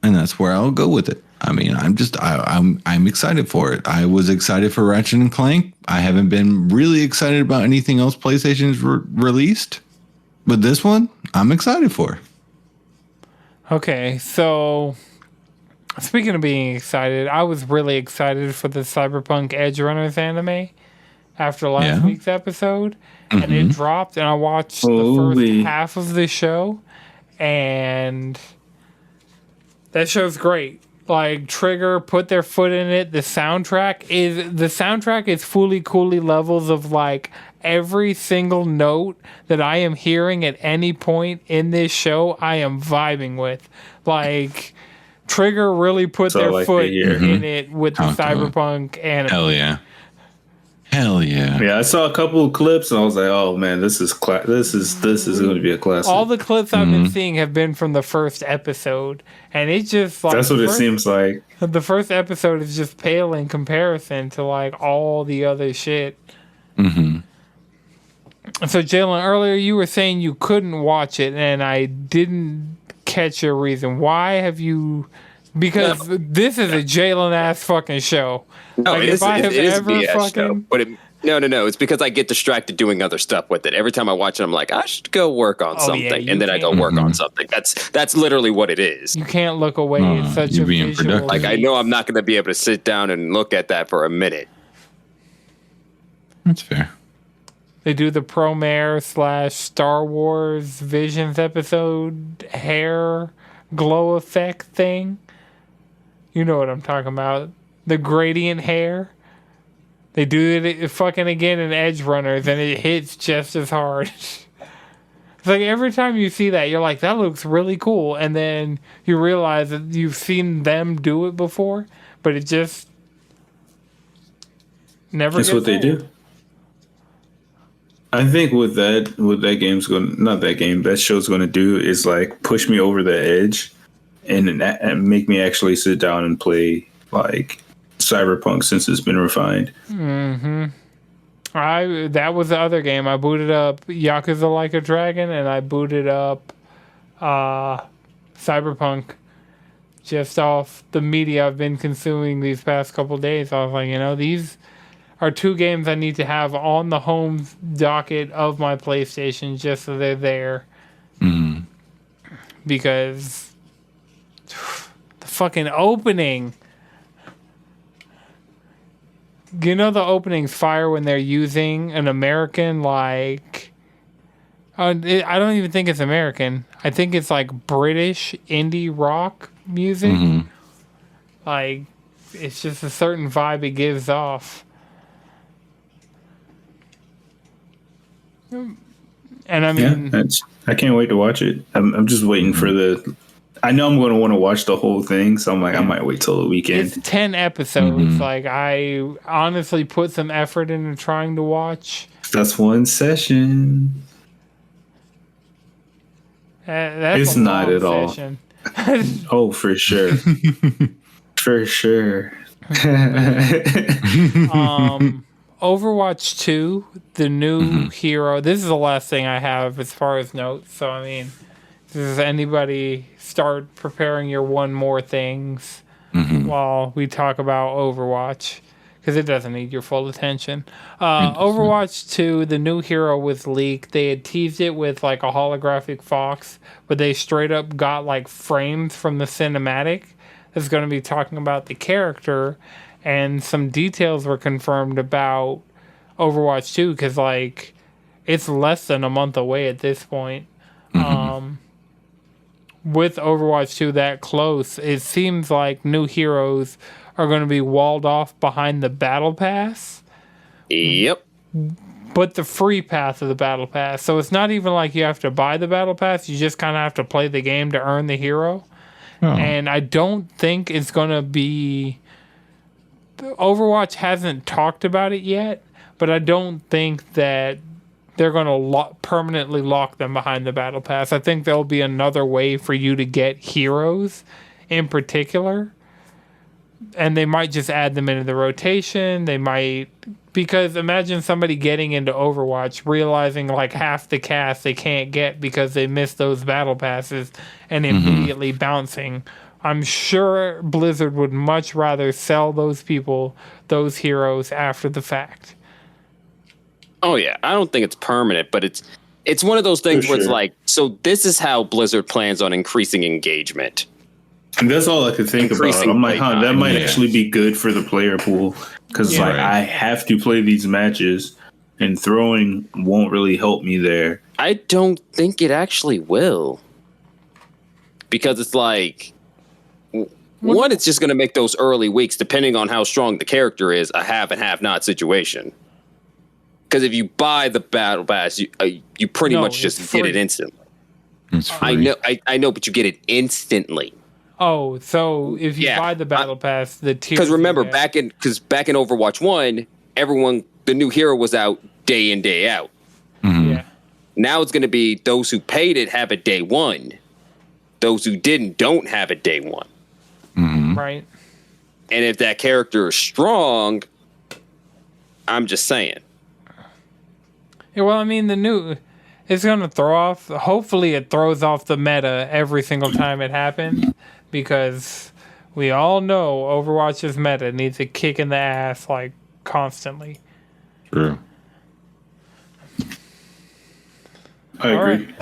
Speaker 2: And that's where I'll go with it. I mean, I'm excited for it. I was excited for Ratchet and Clank. I haven't been really excited about anything else PlayStation's released. But this one, I'm excited for.
Speaker 1: Okay, so speaking of being excited, I was really excited for the Cyberpunk Edge Runners anime after last week's episode. And it dropped, and I watched the first half of the show, and that show's great. Like, Trigger put their foot in it. The soundtrack is fully coolly levels of like every single note that I am hearing at any point in this show, I am vibing with. Like, Trigger really put their foot in it with the Cyberpunk anime.
Speaker 2: Hell yeah. Hell yeah!
Speaker 4: Yeah, I saw a couple of clips and I was like, "Oh man, this is going to be a classic."
Speaker 1: All the clips I've been seeing have been from the first episode, and it's just like
Speaker 4: that's what it seems like.
Speaker 1: The first episode is just pale in comparison to like all the other shit.
Speaker 2: Mm-hmm.
Speaker 1: So, Jalen, earlier you were saying you couldn't watch it, and I didn't catch your reason. Why have you? Because this is a Jalen ass fucking show.
Speaker 3: No, like, it is a BS show. But it's because I get distracted doing other stuff with it. Every time I watch it, I'm like, I should go work on something, and then I go work on something. That's literally what it is.
Speaker 1: You can't look away. It's such a visual.
Speaker 3: Like, I know I'm not going to be able to sit down and look at that for a minute.
Speaker 2: That's fair.
Speaker 1: They do the Promare / Star Wars Visions episode hair glow effect thing. You know what I'm talking about. The gradient hair. They do it fucking again in Edge Runners, and it hits just as hard. It's like every time you see that, you're like, that looks really cool. And then you realize that you've seen them do it before, but it just never gets
Speaker 4: what they do. I think what that game's going, not that game, that show's going to do is like push me over the edge and make me actually sit down and play like Cyberpunk since it's been refined.
Speaker 1: Mm-hmm. That was the other game. I booted up Yakuza Like a Dragon, and I booted up Cyberpunk just off the media I've been consuming these past couple days. I was like, these are two games I need to have on the home docket of my PlayStation just so they're there.
Speaker 2: Mm-hmm.
Speaker 1: Because the fucking opening. The opening's fire when they're using an American, like... I don't even think it's American. I think it's like British indie rock music.
Speaker 2: Mm-hmm.
Speaker 1: Like, it's just a certain vibe it gives off. And I mean...
Speaker 4: I can't wait to watch it. I'm just waiting for the... I know I'm going to want to watch the whole thing, so I'm like, I might wait till the weekend.
Speaker 1: It's 10 episodes. Mm-hmm. Like, I honestly put some effort into trying to watch.
Speaker 4: That's one session.
Speaker 1: It's
Speaker 4: not at all. Oh, for sure. For sure.
Speaker 1: Overwatch 2, the new hero. This is the last thing I have as far as notes. So, I mean, does anybody start preparing your one more things while we talk about Overwatch? Because it doesn't need your full attention. Overwatch 2, the new hero was leaked. They had teased it with like a holographic fox, but they straight up got like frames from the cinematic that's going to be talking about the character, and some details were confirmed about Overwatch 2 because like it's less than a month away at this point. with Overwatch 2 that close, it seems like new heroes are going to be walled off behind the battle pass.
Speaker 3: Yep.
Speaker 1: But the free path of the battle pass. So it's not even like you have to buy the battle pass. You just kind of have to play the game to earn the hero. Oh. And I don't think it's going to be... Overwatch hasn't talked about it yet, but I don't think that they're going to permanently lock them behind the battle pass. I think there'll be another way for you to get heroes in particular. And they might just add them into the rotation. They might... Because imagine somebody getting into Overwatch, realizing like half the cast they can't get because they missed those battle passes and immediately bouncing. I'm sure Blizzard would much rather sell those people those heroes after the fact.
Speaker 3: Oh yeah, I don't think it's permanent, but it's one of those things where it's like, so this is how Blizzard plans on increasing engagement.
Speaker 4: And that's all I could think about. I'm like, that might actually be good for the player pool. Because I have to play these matches, and throwing won't really help me there.
Speaker 3: I don't think it actually will. Because it's like, one, it's just going to make those early weeks, depending on how strong the character is, a have and have not situation. Because if you buy the battle pass, you pretty much just get it instantly. I know, but you get it instantly.
Speaker 1: Oh, so if you buy the battle pass, the tier.
Speaker 3: Because remember, back in Overwatch 1, the new hero was out day in, day out.
Speaker 1: Mm-hmm. Yeah.
Speaker 3: Now it's going to be those who paid it have it day one. Those who didn't don't have it day one.
Speaker 2: Mm-hmm.
Speaker 1: Right.
Speaker 3: And if that character is strong, I'm just saying.
Speaker 1: Yeah, well, I mean, it's going to throw off. Hopefully, it throws off the meta every single time it happens. Because we all know Overwatch's meta needs a kick in the ass, like, constantly.
Speaker 2: True.
Speaker 4: I agree.
Speaker 1: Right.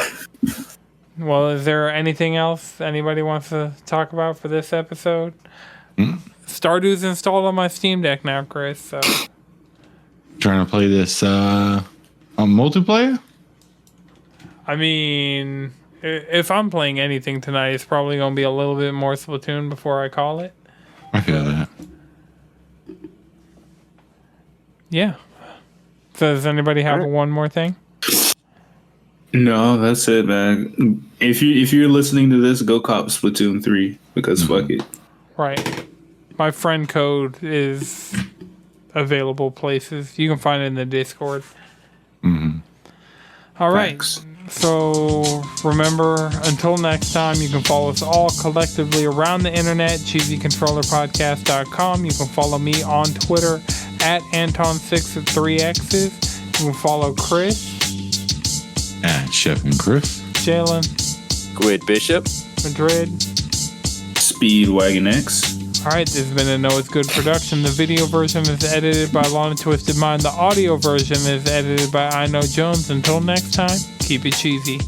Speaker 1: Well, is there anything else anybody wants to talk about for this episode? Stardew's installed on my Steam Deck now, Chris. So.
Speaker 2: Trying to play this on multiplayer?
Speaker 1: I mean... If I'm playing anything tonight, it's probably going to be a little bit more Splatoon before I call it.
Speaker 2: I feel that.
Speaker 1: Yeah. So does anybody have one more thing?
Speaker 4: No, that's it, man. If you're listening to this, go cop Splatoon 3 because fuck it.
Speaker 1: Right. My friend code is available places. You can find it in the Discord.
Speaker 2: Mm-hmm.
Speaker 1: All right. Thanks. So remember, until next time, you can follow us all collectively around the internet, cheesycontrollerpodcast.com. You can follow me on Twitter at Anton6 with 3 X's. You can follow Chris
Speaker 2: at Chef and Chris.
Speaker 1: Jalen.
Speaker 3: Squid Bishop.
Speaker 1: Madrid.
Speaker 4: Speedwagon X.
Speaker 1: All right, this has been a Know It's Good production. The video version is edited by Lana Twisted Mind. The audio version is edited by Iknowjones. Until next time, keep it cheesy.